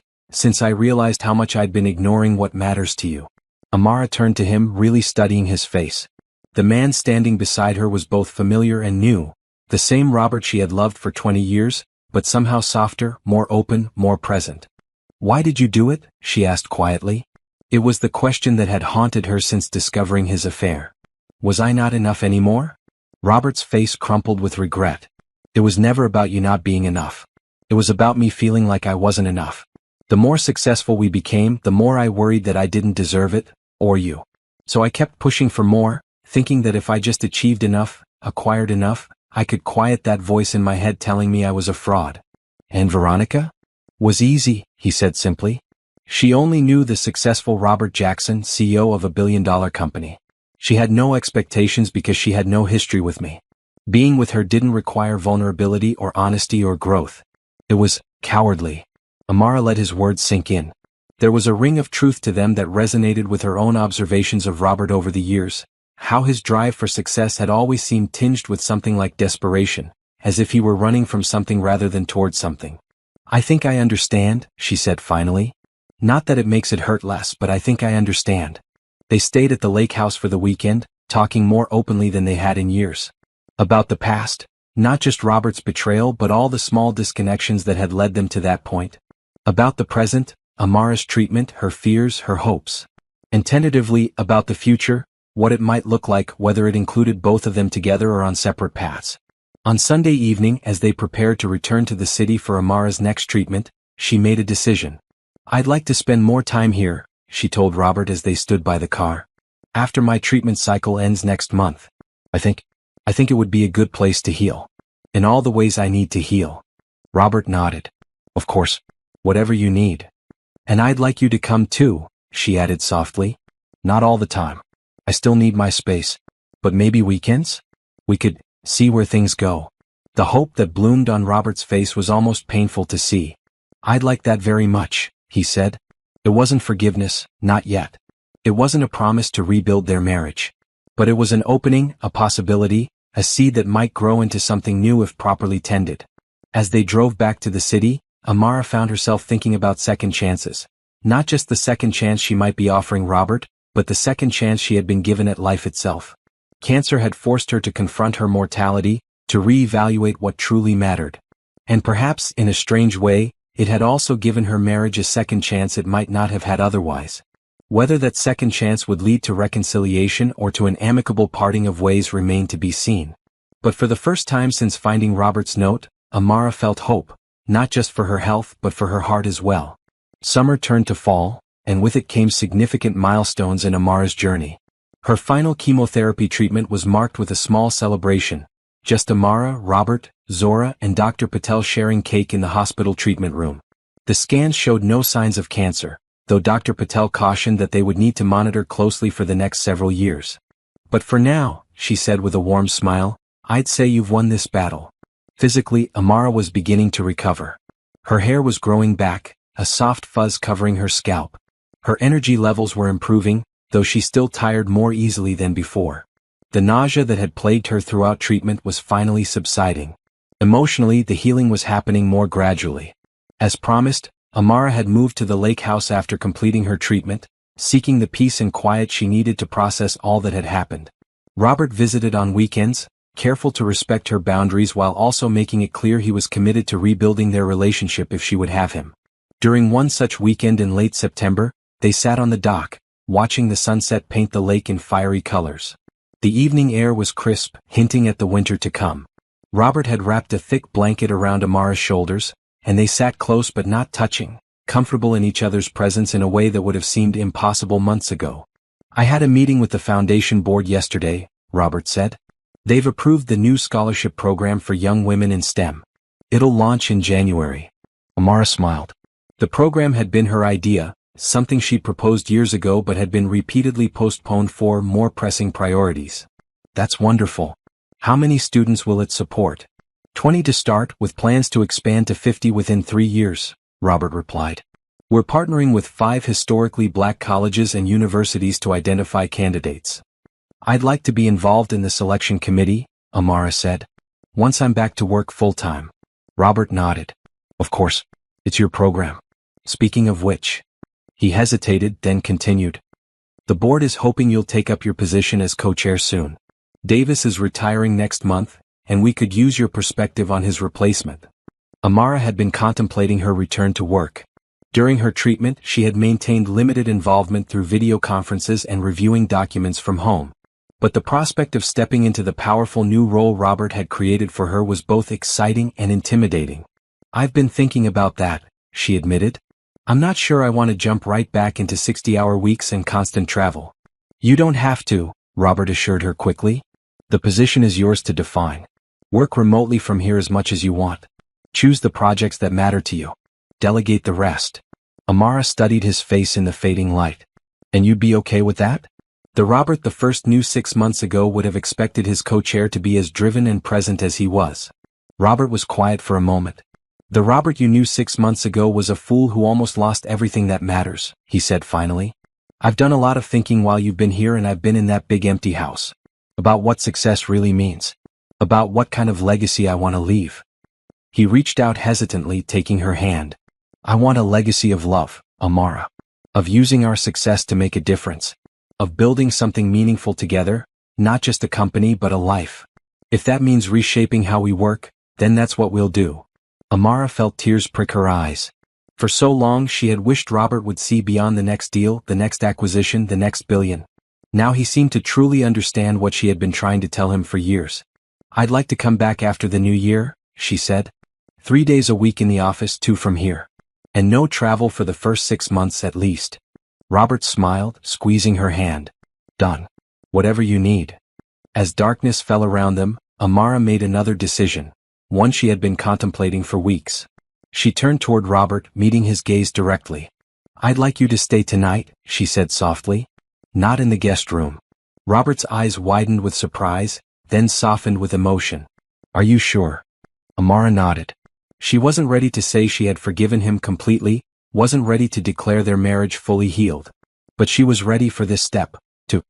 I realized how much I'd been ignoring what matters to you. Amara turned to him, really studying his face. The man standing beside her was both familiar and new, the same Robert she had loved for 20 years, but somehow softer, more open, more present. Why did you do it? She asked quietly. It was the question that had haunted her since discovering his affair. Was I not enough anymore? Robert's face crumpled with regret. It was never about you not being enough. It was about me feeling like I wasn't enough. The more successful we became, the more I worried that I didn't deserve it, or you. So I kept pushing for more, thinking that if I just achieved enough, acquired enough, I could quiet that voice in my head telling me I was a fraud. And Veronica? Was easy, he said simply. She only knew the successful Robert Jackson, CEO of a billion-dollar company. She had no expectations because she had no history with me. Being with her didn't require vulnerability or honesty or growth. It was cowardly. Amara let his words sink in. There was a ring of truth to them that resonated with her own observations of Robert over the years, how his drive for success had always seemed tinged with something like desperation, as if he were running from something rather than towards something. I think I understand, she said finally. Not that it makes it hurt less, but I think I understand. They stayed at the lake house for the weekend, talking more openly than they had in years. About the past, Not just Robert's betrayal but all the small disconnections that had led them to that point. About the present, Amara's treatment, her fears, her hopes. And tentatively, about the future, what it might look like, whether it included both of them together or on separate paths. On Sunday evening, as they prepared to return to the city for Amara's next treatment, she made a decision. "I'd like to spend more time here," she told Robert as they stood by the car. "After my treatment cycle ends next month. I think it would be a good place to heal. In all the ways I need to heal." Robert nodded. "Of course. Whatever you need. And I'd like you to come too," she added softly. "Not all the time. I still need my space. But maybe weekends? We could see where things go." The hope that bloomed on Robert's face was almost painful to see. "I'd like that very much," he said. It wasn't forgiveness, not yet. It wasn't a promise to rebuild their marriage. But it was an opening, a possibility, a seed that might grow into something new if properly tended. As they drove back to the city, Amara found herself thinking about second chances. Not just the second chance she might be offering Robert, but the second chance she had been given at life itself. Cancer had forced her to confront her mortality, to reevaluate what truly mattered. And perhaps, in a strange way, it had also given her marriage a second chance it might not have had otherwise. Whether that second chance would lead to reconciliation or to an amicable parting of ways remained to be seen. But for the first time since finding Robert's note, Amara felt hope, not just for her health but for her heart as well. Summer turned to fall, and with it came significant milestones in Amara's journey. Her final chemotherapy treatment was marked with a small celebration. Just Amara, Robert, Zora, and Dr. Patel sharing cake in the hospital treatment room. The scans showed no signs of cancer, though Dr. Patel cautioned that they would need to monitor closely for the next several years. "But for now," she said with a warm smile, "I'd say you've won this battle." Physically, Amara was beginning to recover. Her hair was growing back, a soft fuzz covering her scalp. Her energy levels were improving, though she still tired more easily than before. The nausea that had plagued her throughout treatment was finally subsiding. Emotionally, the healing was happening more gradually. As promised, Amara had moved to the lake house after completing her treatment, seeking the peace and quiet she needed to process all that had happened. Robert visited on weekends, careful to respect her boundaries while also making it clear he was committed to rebuilding their relationship if she would have him. During one such weekend in late September, they sat on the dock, watching the sunset paint the lake in fiery colors. The evening air was crisp, hinting at the winter to come. Robert had wrapped a thick blanket around Amara's shoulders, and they sat close but not touching, comfortable in each other's presence in a way that would have seemed impossible months ago. "I had a meeting with the foundation board yesterday," Robert said. "They've approved the new scholarship program for young women in STEM. It'll launch in January." Amara smiled. The program had been her idea, something she'd proposed years ago but had been repeatedly postponed for more pressing priorities. "That's wonderful. How many students will it support?" 20 to start, with plans to expand to 50 within 3 years, Robert replied. "We're partnering with 5 historically black colleges and universities to identify candidates. I'd like to be involved in the selection committee," Amara said. "Once I'm back to work full-time." Robert nodded. "Of course. It's your program. Speaking of which." He hesitated, then continued. "The board is hoping you'll take up your position as co-chair soon. Davis is retiring next month, and we could use your perspective on his replacement." Amara had been contemplating her return to work. During her treatment, she had maintained limited involvement through video conferences and reviewing documents from home. But the prospect of stepping into the powerful new role Robert had created for her was both exciting and intimidating. "I've been thinking about that," she admitted. "I'm not sure I want to jump right back into 60-hour weeks and constant travel." "You don't have to," Robert assured her quickly. "The position is yours to define. Work remotely from here as much as you want. Choose the projects that matter to you. Delegate the rest." Amara studied his face in the fading light. "And you'd be okay with that?" The Robert the first knew 6 months ago would have expected his co-chair to be as driven and present as he was. Robert was quiet for a moment. "The Robert you knew 6 months ago was a fool who almost lost everything that matters," he said finally. "I've done a lot of thinking while you've been here, and I've been in that big empty house. About what success really means. About what kind of legacy I want to leave." He reached out hesitantly, taking her hand. "I want a legacy of love, Amara. Of using our success to make a difference. Of building something meaningful together, not just a company but a life." If that means reshaping how we work, then that's what we'll do. Amara felt tears prick her eyes. For so long she had wished Robert would see beyond the next deal, the next acquisition, the next billion. Now he seemed to truly understand what she had been trying to tell him for years. "I'd like to come back after the new year," she said. 3 days a week in the office, 2 from here. And no travel for the first 6 months at least. Robert smiled, squeezing her hand. "Done. Whatever you need." As darkness fell around them, Amara made another decision, one she had been contemplating for weeks. She turned toward Robert, meeting his gaze directly. "I'd like you to stay tonight," she said softly. "Not in the guest room." Robert's eyes widened with surprise, then softened with emotion. "Are you sure?" Amara nodded. She wasn't ready to say she had forgiven him completely, wasn't ready to declare their marriage fully healed. But she was ready for this step, to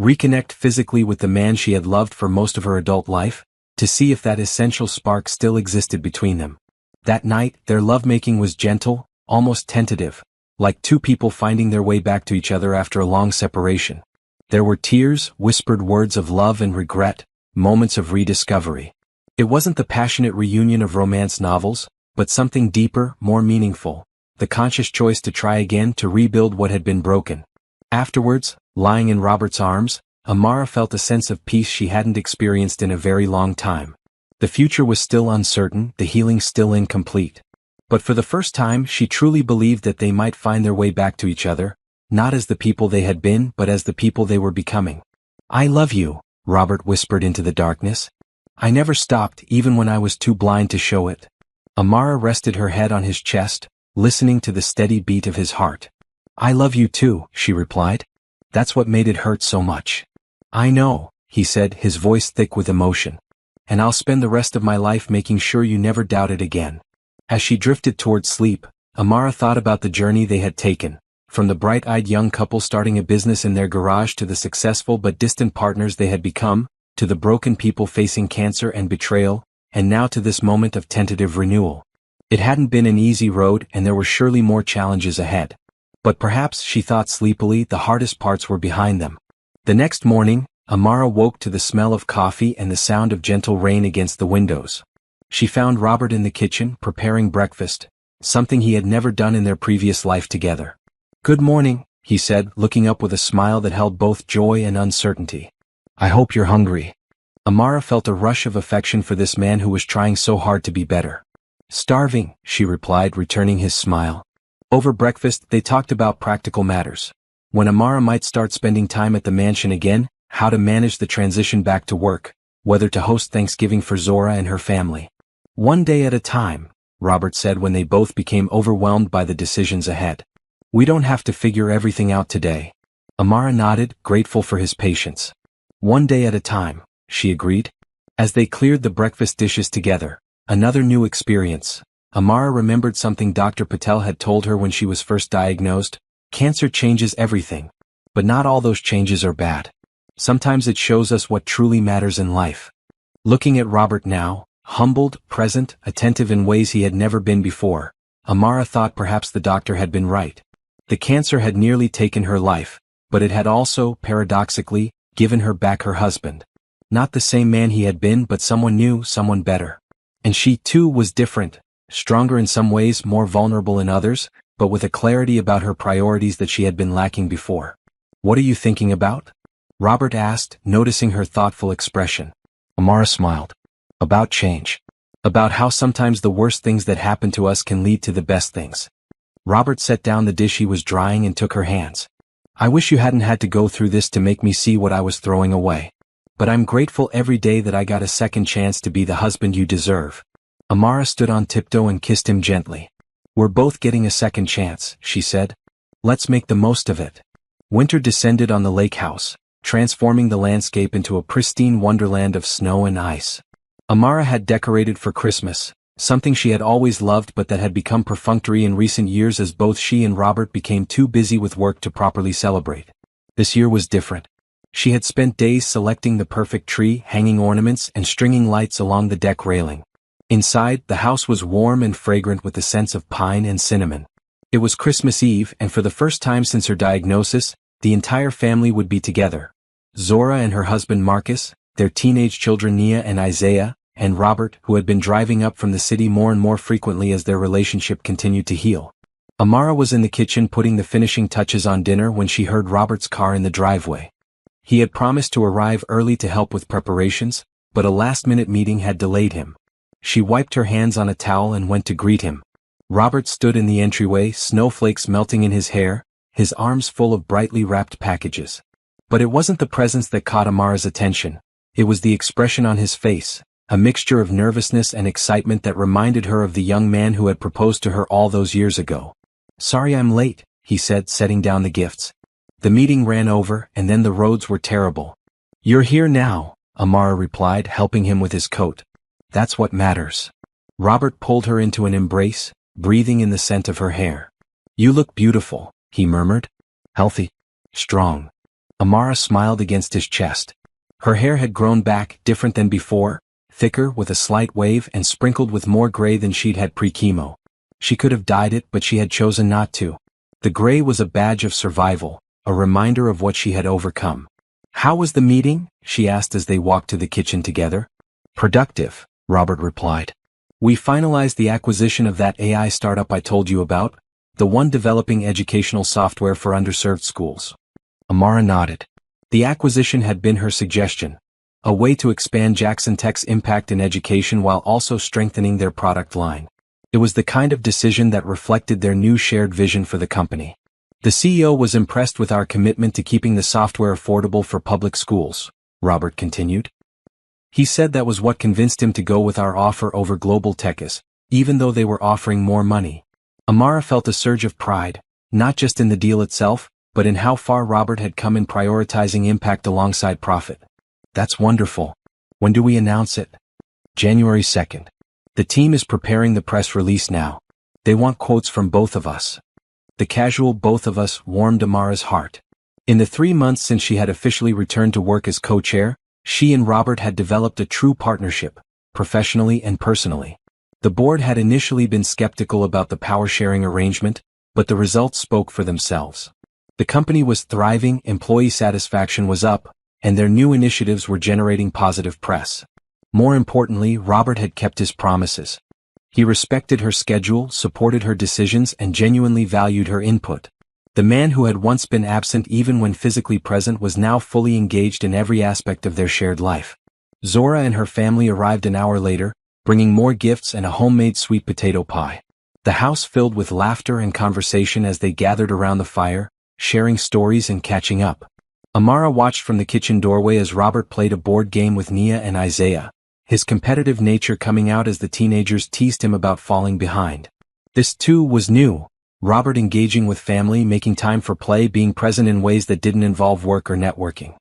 reconnect physically with the man she had loved for most of her adult life, to see if that essential spark still existed between them. That night, their lovemaking was gentle, almost tentative, like two people finding their way back to each other after a long separation. There were tears, whispered words of love and regret, moments of rediscovery. It wasn't the passionate reunion of romance novels, but something deeper, more meaningful, the conscious choice to try again, to rebuild what had been broken. Afterwards, lying in Robert's arms, Amara felt a sense of peace she hadn't experienced in a very long time. The future was still uncertain, the healing still incomplete. But for the first time she truly believed that they might find their way back to each other, not as the people they had been but as the people they were becoming. "I love you," Robert whispered into the darkness. "I never stopped, even when I was too blind to show it." Amara rested her head on his chest, listening to the steady beat of his heart. "I love you too," she replied. "That's what made it hurt so much." "I know," he said, his voice thick with emotion. "And I'll spend the rest of my life making sure you never doubt it again." As she drifted toward sleep, Amara thought about the journey they had taken, from the bright-eyed young couple starting a business in their garage to the successful but distant partners they had become, to the broken people facing cancer and betrayal, and now to this moment of tentative renewal. It hadn't been an easy road and there were surely more challenges ahead. But perhaps, she thought sleepily, the hardest parts were behind them. The next morning, Amara woke to the smell of coffee and the sound of gentle rain against the windows. She found Robert in the kitchen, preparing breakfast, something he had never done in their previous life together. "Good morning," he said, looking up with a smile that held both joy and uncertainty. "I hope you're hungry." Amara felt a rush of affection for this man who was trying so hard to be better. "Starving," she replied, returning his smile. Over breakfast, they talked about practical matters. When Amara might start spending time at the mansion again, how to manage the transition back to work, whether to host Thanksgiving for Zora and her family. "One day at a time," Robert said when they both became overwhelmed by the decisions ahead. "We don't have to figure everything out today." Amara nodded, grateful for his patience. "One day at a time," she agreed. As they cleared the breakfast dishes together, another new experience, Amara remembered something Dr. Patel had told her when she was first diagnosed. Cancer changes everything. But not all those changes are bad. Sometimes it shows us what truly matters in life. Looking at Robert now, humbled, present, attentive in ways he had never been before, Amara thought perhaps the doctor had been right. The cancer had nearly taken her life, but it had also, paradoxically, given her back her husband. Not the same man he had been, but someone new, someone better. And she too was different, stronger in some ways, more vulnerable in others, but with a clarity about her priorities that she had been lacking before. "What are you thinking about?" Robert asked, noticing her thoughtful expression. Amara smiled. "About change. About how sometimes the worst things that happen to us can lead to the best things." Robert set down the dish he was drying and took her hands. "I wish you hadn't had to go through this to make me see what I was throwing away. But I'm grateful every day that I got a second chance to be the husband you deserve." Amara stood on tiptoe and kissed him gently. "We're both getting a second chance," she said. "Let's make the most of it." Winter descended on the lake house, transforming the landscape into a pristine wonderland of snow and ice. Amara had decorated for Christmas, something she had always loved but that had become perfunctory in recent years as both she and Robert became too busy with work to properly celebrate. This year was different. She had spent days selecting the perfect tree, hanging ornaments, and stringing lights along the deck railing. Inside, the house was warm and fragrant with the scents of pine and cinnamon. It was Christmas Eve, and for the first time since her diagnosis, the entire family would be together. Zora and her husband Marcus, their teenage children Nia and Isaiah, and Robert, who had been driving up from the city more and more frequently as their relationship continued to heal. Amara was in the kitchen putting the finishing touches on dinner when she heard Robert's car in the driveway. He had promised to arrive early to help with preparations, but a last-minute meeting had delayed him. She wiped her hands on a towel and went to greet him. Robert stood in the entryway, snowflakes melting in his hair, his arms full of brightly wrapped packages. But it wasn't the presence that caught Amara's attention. It was the expression on his face, a mixture of nervousness and excitement that reminded her of the young man who had proposed to her all those years ago. "Sorry I'm late," he said, setting down the gifts. The meeting ran over, and then the roads were terrible. "You're here now," Amara replied, helping him with his coat. "That's what matters." Robert pulled her into an embrace, breathing in the scent of her hair. "You look beautiful," he murmured. "Healthy. Strong." Amara smiled against his chest. Her hair had grown back, different than before, thicker with a slight wave and sprinkled with more gray than she'd had pre-chemo. She could have dyed it, but she had chosen not to. The gray was a badge of survival, a reminder of what she had overcome. "How was the meeting?" she asked as they walked to the kitchen together. "Productive," Robert replied. "We finalized the acquisition of that AI startup I told you about, the one developing educational software for underserved schools." Amara nodded. The acquisition had been her suggestion, a way to expand Jackson Tech's impact in education while also strengthening their product line. It was the kind of decision that reflected their new shared vision for the company. "The CEO was impressed with our commitment to keeping the software affordable for public schools," Robert continued. "He said that was what convinced him to go with our offer over Global Tech's, even though they were offering more money." Amara felt a surge of pride, not just in the deal itself, but in how far Robert had come in prioritizing impact alongside profit. "That's wonderful. When do we announce it?" "January 2nd. The team is preparing the press release now. They want quotes from both of us." The casual "both of us" warmed Amara's heart. In the 3 months since she had officially returned to work as co-chair, she and Robert had developed a true partnership, professionally and personally. The board had initially been skeptical about the power-sharing arrangement, but the results spoke for themselves. The company was thriving, employee satisfaction was up, and their new initiatives were generating positive press. More importantly, Robert had kept his promises. He respected her schedule, supported her decisions, and genuinely valued her input. The man who had once been absent even when physically present was now fully engaged in every aspect of their shared life. Zora and her family arrived an hour later, bringing more gifts and a homemade sweet potato pie. The house filled with laughter and conversation as they gathered around the fire, sharing stories and catching up. Amara watched from the kitchen doorway as Robert played a board game with Nia and Isaiah, his competitive nature coming out as the teenagers teased him about falling behind. This too was new, Robert engaging with family, making time for play, being present in ways that didn't involve work or networking.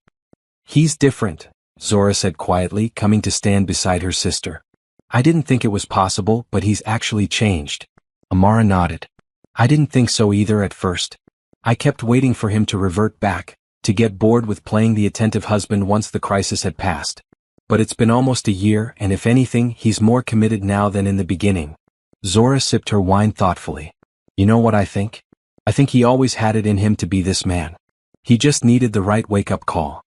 "He's different," Zora said quietly, coming to stand beside her sister. "I didn't think it was possible, but he's actually changed." Amara nodded. "I didn't think so either at first. I kept waiting for him to revert back, to get bored with playing the attentive husband once the crisis had passed. But it's been almost a year, and if anything, he's more committed now than in the beginning." Zora sipped her wine thoughtfully. "You know what I think? I think he always had it in him to be this man. He just needed the right wake-up call."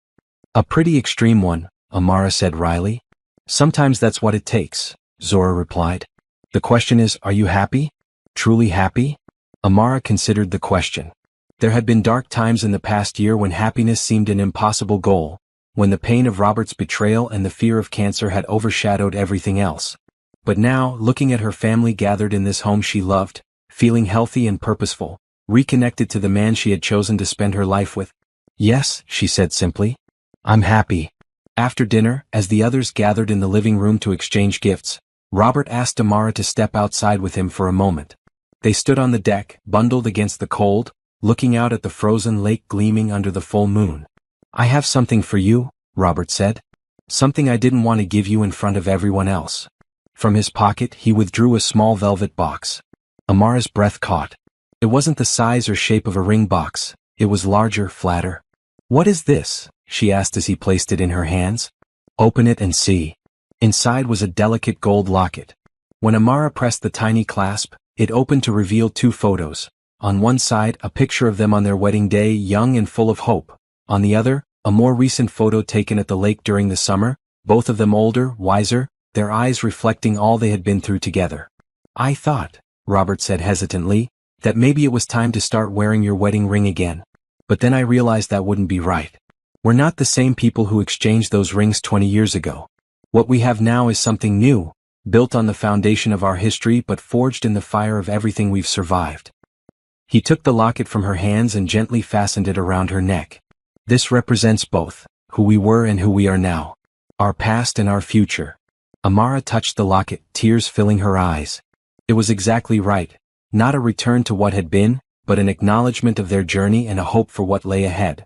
"A pretty extreme one," Amara said wryly. "Sometimes that's what it takes," Zora replied. "The question is, are you happy? Truly happy?" Amara considered the question. There had been dark times in the past year when happiness seemed an impossible goal, when the pain of Robert's betrayal and the fear of cancer had overshadowed everything else. But now, looking at her family gathered in this home she loved, feeling healthy and purposeful, reconnected to the man she had chosen to spend her life with. "Yes," she said simply. "I'm happy." After dinner, as the others gathered in the living room to exchange gifts, Robert asked Amara to step outside with him for a moment. They stood on the deck, bundled against the cold, looking out at the frozen lake gleaming under the full moon. "I have something for you," Robert said. "Something I didn't want to give you in front of everyone else." From his pocket he withdrew a small velvet box. Amara's breath caught. It wasn't the size or shape of a ring box, it was larger, flatter. "What is this?" she asked as he placed it in her hands. "Open it and see." Inside was a delicate gold locket. When Amara pressed the tiny clasp, it opened to reveal 2 photos. On one side, a picture of them on their wedding day, young and full of hope. On the other, A more recent photo taken at the lake during the summer, both of them older, wiser, their eyes reflecting all they had been through together. I thought, Robert said hesitantly, that maybe it was time to start wearing your wedding ring again. But then I realized that wouldn't be right. We're not the same people who exchanged those rings 20 years ago. What we have now is something new, built on the foundation of our history but forged in the fire of everything we've survived. He took the locket from her hands and gently fastened it around her neck. This represents both, who we were and who we are now. Our past and our future. Amara touched the locket, tears filling her eyes. It was exactly right. Not a return to what had been, but an acknowledgement of their journey and a hope for what lay ahead.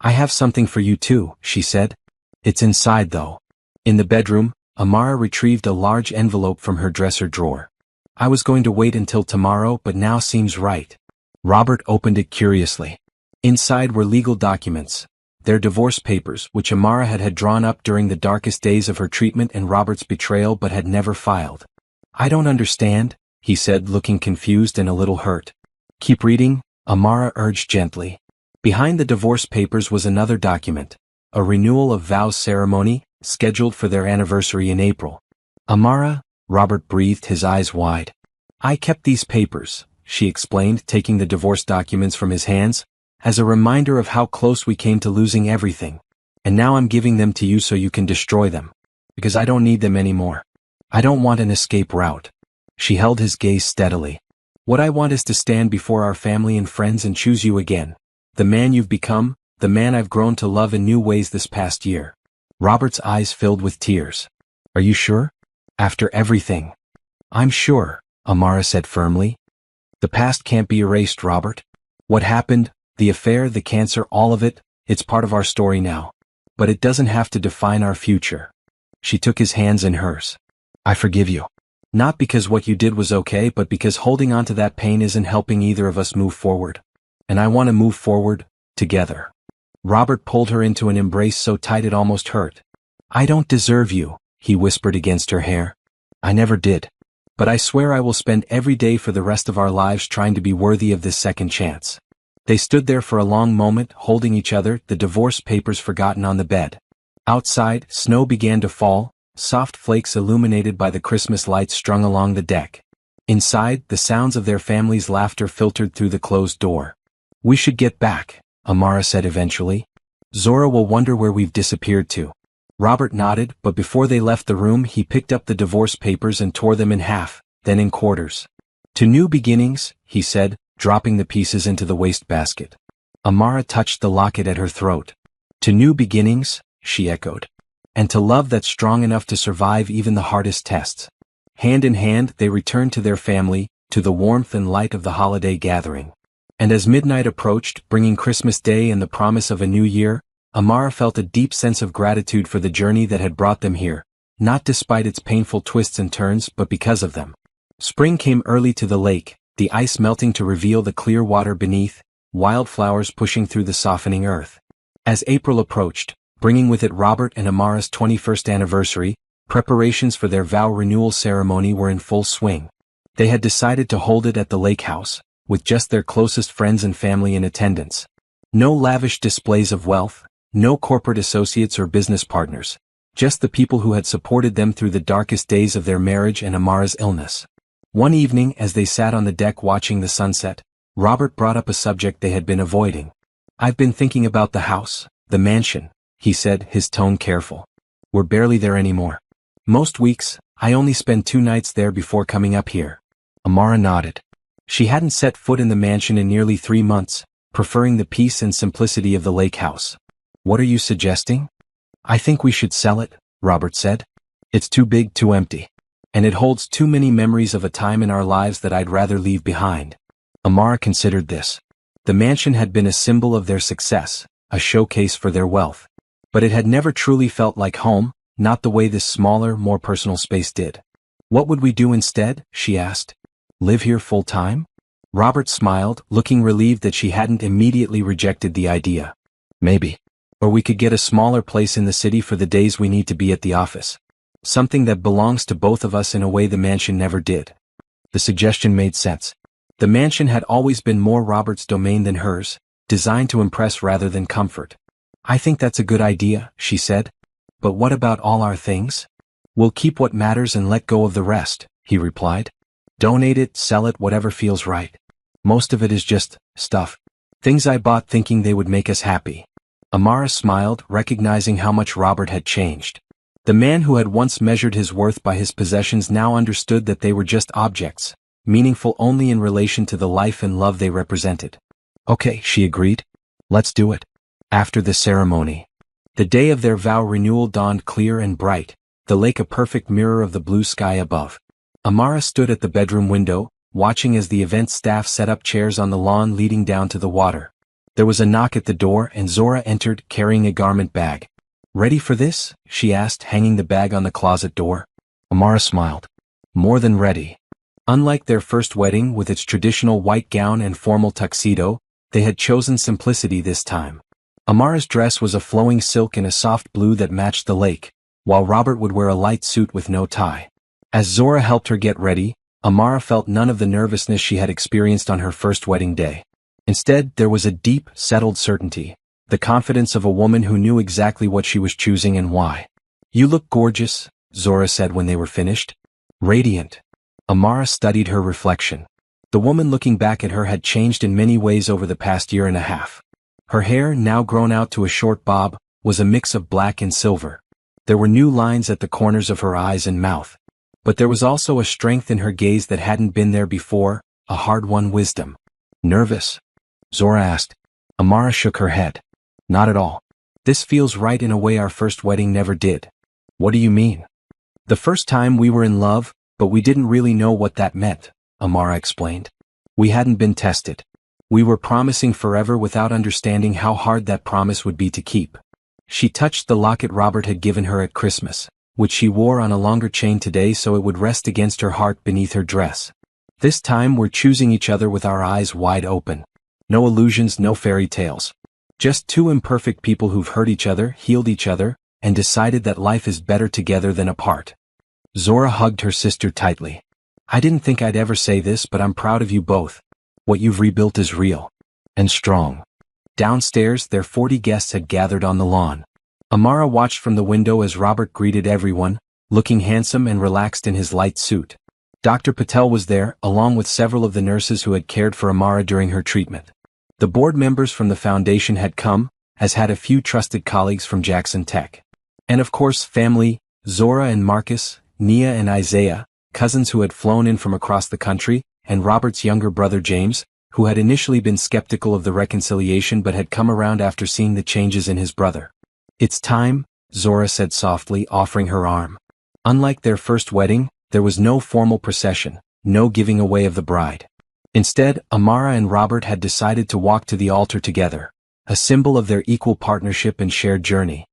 I have something for you too, she said. It's inside though. In the bedroom, Amara retrieved a large envelope from her dresser drawer. I was going to wait until tomorrow, but now seems right. Robert opened it curiously. Inside were legal documents. Their divorce papers, which Amara had drawn up during the darkest days of her treatment and Robert's betrayal but had never filed. I don't understand, he said, looking confused and a little hurt. Keep reading, Amara urged gently. Behind the divorce papers was another document, a renewal of vows ceremony, scheduled for their anniversary in April. Amara, Robert breathed, his eyes wide. I kept these papers, she explained, taking the divorce documents from his hands, as a reminder of how close we came to losing everything. And now I'm giving them to you so you can destroy them. Because I don't need them anymore. I don't want an escape route. She held his gaze steadily. What I want is to stand before our family and friends and choose you again. The man you've become, the man I've grown to love in new ways this past year. Robert's eyes filled with tears. Are you sure? After everything? I'm sure, Amara said firmly. The past can't be erased, Robert. What happened, the affair, the cancer, all of it, it's part of our story now. But it doesn't have to define our future. She took his hands in hers. I forgive you. Not because what you did was okay, but because holding on to that pain isn't helping either of us move forward. And I want to move forward, together. Robert pulled her into an embrace so tight it almost hurt. I don't deserve you, he whispered against her hair. I never did. But I swear I will spend every day for the rest of our lives trying to be worthy of this second chance. They stood there for a long moment, holding each other, the divorce papers forgotten on the bed. Outside, snow began to fall, soft flakes illuminated by the Christmas lights strung along the deck. Inside, the sounds of their family's laughter filtered through the closed door. We should get back, Amara said eventually. Zora will wonder where we've disappeared to. Robert nodded, but before they left the room he picked up the divorce papers and tore them in half, then in quarters. To new beginnings, he said, dropping the pieces into the wastebasket. Amara touched the locket at her throat. To new beginnings, she echoed. And to love that's strong enough to survive even the hardest tests. Hand in hand they returned to their family, to the warmth and light of the holiday gathering. And as midnight approached, bringing Christmas Day and the promise of a new year, Amara felt a deep sense of gratitude for the journey that had brought them here, not despite its painful twists and turns but because of them. Spring came early to the lake, the ice melting to reveal the clear water beneath, wildflowers pushing through the softening earth. As April approached, bringing with it Robert and Amara's 21st anniversary, preparations for their vow renewal ceremony were in full swing. They had decided to hold it at the lake house, with just their closest friends and family in attendance. No lavish displays of wealth, no corporate associates or business partners, just the people who had supported them through the darkest days of their marriage and Amara's illness. One evening as they sat on the deck watching the sunset, Robert brought up a subject they had been avoiding. I've been thinking about the house, the mansion, he said, his tone careful. We're barely there anymore. Most weeks, I only spend 2 nights there before coming up here. Amara nodded. She hadn't set foot in the mansion in nearly 3 months, preferring the peace and simplicity of the lake house. What are you suggesting? I think we should sell it, Robert said. It's too big, too empty. And it holds too many memories of a time in our lives that I'd rather leave behind. Amara considered this. The mansion had been a symbol of their success, a showcase for their wealth. But it had never truly felt like home, not the way this smaller, more personal space did. What would we do instead? She asked. Live here full time? Robert smiled, looking relieved that she hadn't immediately rejected the idea. Maybe. Or we could get a smaller place in the city for the days we need to be at the office. Something that belongs to both of us in a way the mansion never did. The suggestion made sense. The mansion had always been more Robert's domain than hers, designed to impress rather than comfort. I think that's a good idea, she said. But what about all our things? We'll keep what matters and let go of the rest, he replied. Donate it, sell it, whatever feels right. Most of it is just stuff. Things I bought thinking they would make us happy. Amara smiled, recognizing how much Robert had changed. The man who had once measured his worth by his possessions now understood that they were just objects, meaningful only in relation to the life and love they represented. Okay, she agreed. Let's do it. After the ceremony. The day of their vow renewal dawned clear and bright, the lake a perfect mirror of the blue sky above. Amara stood at the bedroom window, watching as the event staff set up chairs on the lawn leading down to the water. There was a knock at the door and Zora entered, carrying a garment bag. Ready for this? She asked, hanging the bag on the closet door. Amara smiled. More than ready. Unlike their first wedding with its traditional white gown and formal tuxedo, they had chosen simplicity this time. Amara's dress was a flowing silk in a soft blue that matched the lake, while Robert would wear a light suit with no tie. As Zora helped her get ready, Amara felt none of the nervousness she had experienced on her first wedding day. Instead, there was a deep, settled certainty, the confidence of a woman who knew exactly what she was choosing and why. You look gorgeous, Zora said when they were finished. Radiant. Amara studied her reflection. The woman looking back at her had changed in many ways over the past year and a half. Her hair, now grown out to a short bob, was a mix of black and silver. There were new lines at the corners of her eyes and mouth. But there was also a strength in her gaze that hadn't been there before, a hard-won wisdom. Nervous? Zora asked. Amara shook her head. Not at all. This feels right in a way our first wedding never did. What do you mean? The first time we were in love, but we didn't really know what that meant, Amara explained. We hadn't been tested. We were promising forever without understanding how hard that promise would be to keep. She touched the locket Robert had given her at Christmas, which she wore on a longer chain today so it would rest against her heart beneath her dress. This time we're choosing each other with our eyes wide open. No illusions, no fairy tales. Just two imperfect people who've hurt each other, healed each other, and decided that life is better together than apart. Zora hugged her sister tightly. I didn't think I'd ever say this, but I'm proud of you both. What you've rebuilt is real. And strong. Downstairs, their 40 guests had gathered on the lawn. Amara watched from the window as Robert greeted everyone, looking handsome and relaxed in his light suit. Dr. Patel was there, along with several of the nurses who had cared for Amara during her treatment. The board members from the foundation had come, as had a few trusted colleagues from Jackson Tech. And of course, family, Zora and Marcus, Nia and Isaiah, cousins who had flown in from across the country, and Robert's younger brother James, who had initially been skeptical of the reconciliation but had come around after seeing the changes in his brother. It's time, Zora said softly, offering her arm. Unlike their first wedding, there was no formal procession, no giving away of the bride. Instead, Amara and Robert had decided to walk to the altar together, a symbol of their equal partnership and shared journey.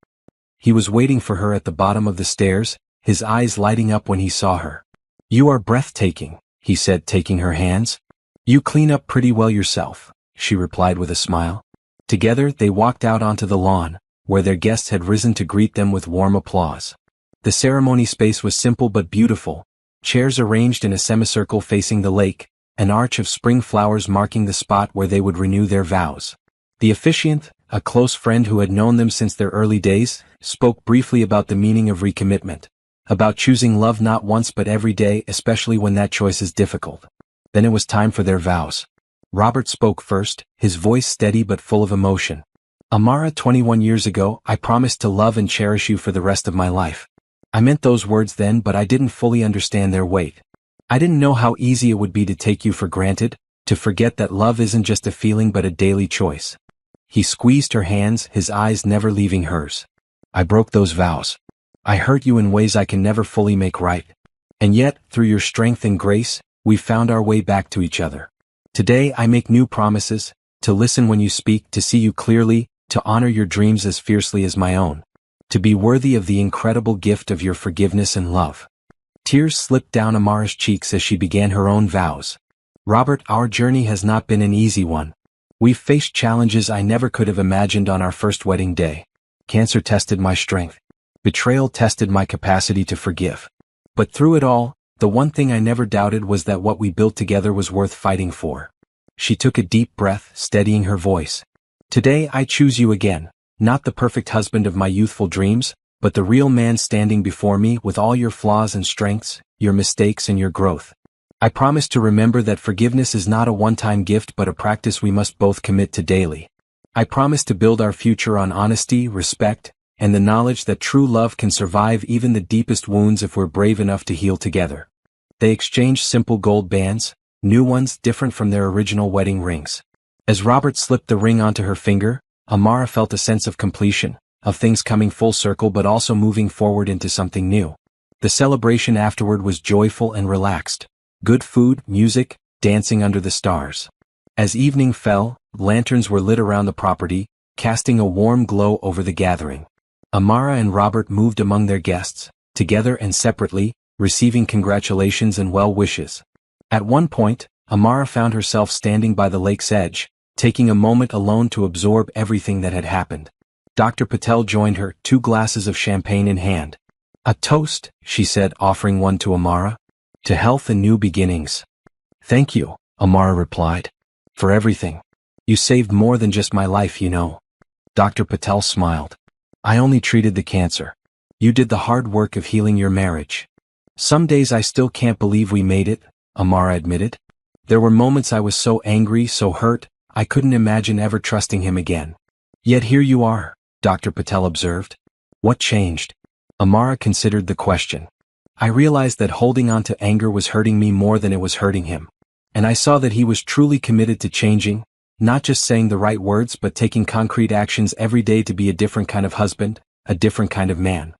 He was waiting for her at the bottom of the stairs, his eyes lighting up when he saw her. You are breathtaking, he said, taking her hands. You clean up pretty well yourself, she replied with a smile. Together, they walked out onto the lawn, where their guests had risen to greet them with warm applause. The ceremony space was simple but beautiful, chairs arranged in a semicircle facing the lake, an arch of spring flowers marking the spot where they would renew their vows. The officiant, a close friend who had known them since their early days, spoke briefly about the meaning of recommitment, about choosing love not once but every day, especially when that choice is difficult. Then it was time for their vows. Robert spoke first, his voice steady but full of emotion. Amara, 21 years ago, I promised to love and cherish you for the rest of my life. I meant those words then, but I didn't fully understand their weight. I didn't know how easy it would be to take you for granted, to forget that love isn't just a feeling but a daily choice. He squeezed her hands, his eyes never leaving hers. I broke those vows. I hurt you in ways I can never fully make right. And yet, through your strength and grace, we found our way back to each other. Today I make new promises, to listen when you speak, to see you clearly, to honor your dreams as fiercely as my own, to be worthy of the incredible gift of your forgiveness and love. Tears slipped down Amara's cheeks as she began her own vows. Robert, our journey has not been an easy one. We've faced challenges I never could have imagined on our first wedding day. Cancer tested my strength. Betrayal tested my capacity to forgive. But through it all, the one thing I never doubted was that what we built together was worth fighting for. She took a deep breath, steadying her voice. Today I choose you again, Not the perfect husband of my youthful dreams, but the real man standing before me with all your flaws and strengths, your mistakes and your growth. I promise to remember that forgiveness is not a one-time gift but a practice we must both commit to daily. I promise to build our future on honesty, respect, and the knowledge that true love can survive even the deepest wounds if we're brave enough to heal together. They exchanged simple gold bands, new ones different from their original wedding rings. As Robert slipped the ring onto her finger, Amara felt a sense of completion, of things coming full circle but also moving forward into something new. The celebration afterward was joyful and relaxed. Good food, music, dancing under the stars. As evening fell, lanterns were lit around the property, casting a warm glow over the gathering. Amara and Robert moved among their guests, together and separately, receiving congratulations and well wishes. At one point, Amara found herself standing by the lake's edge, taking a moment alone to absorb everything that had happened. Dr. Patel joined her, 2 glasses of champagne in hand. "A toast," she said, offering one to Amara. "To health and new beginnings." "Thank you," Amara replied. "For everything. You saved more than just my life, you know." Dr. Patel smiled. "I only treated the cancer. You did the hard work of healing your marriage." "Some days I still can't believe we made it," Amara admitted. "There were moments I was so angry, so hurt, I couldn't imagine ever trusting him again. Yet here you are," Dr. Patel observed. "What changed?" Amara considered the question. "I realized that holding on to anger was hurting me more than it was hurting him. And I saw that he was truly committed to changing, not just saying the right words but taking concrete actions every day to be a different kind of husband, a different kind of man."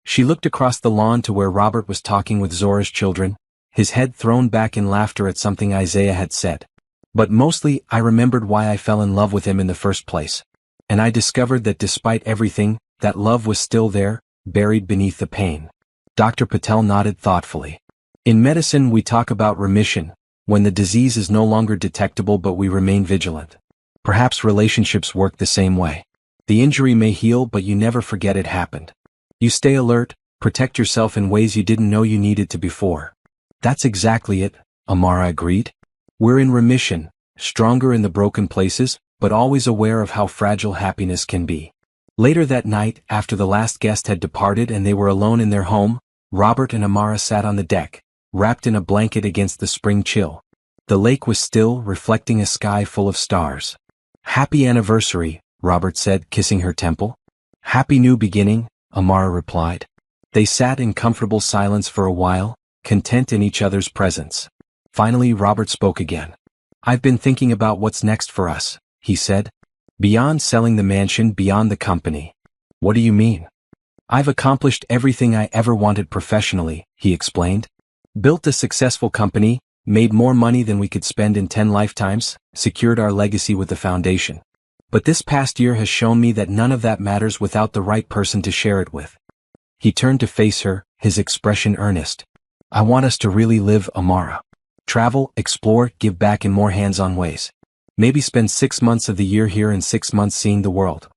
She looked across the lawn to where Robert was talking with Zora's children, his head thrown back in laughter at something Isaiah had said. "But mostly, I remembered why I fell in love with him in the first place. And I discovered that despite everything, that love was still there, buried beneath the pain." Dr. Patel nodded thoughtfully. "In medicine we talk about remission, when the disease is no longer detectable but we remain vigilant. Perhaps relationships work the same way. The injury may heal but you never forget it happened. You stay alert, protect yourself in ways you didn't know you needed to before." "That's exactly it," Amara agreed. "We're in remission, stronger in the broken places, but always aware of how fragile happiness can be." Later that night, after the last guest had departed and they were alone in their home, Robert and Amara sat on the deck, wrapped in a blanket against the spring chill. The lake was still, reflecting a sky full of stars. "Happy anniversary," Robert said, kissing her temple. "Happy new beginning," Amara replied. They sat in comfortable silence for a while, content in each other's presence. Finally, Robert spoke again. "I've been thinking about what's next for us," he said. "Beyond selling the mansion, beyond the company." "What do you mean?" "I've accomplished everything I ever wanted professionally," he explained. "Built a successful company, made more money than we could spend in 10 lifetimes, secured our legacy with the foundation. But this past year has shown me that none of that matters without the right person to share it with." He turned to face her, his expression earnest. "I want us to really live, Amara. Travel, explore, give back in more hands-on ways. Maybe spend 6 months of the year here and 6 months seeing the world."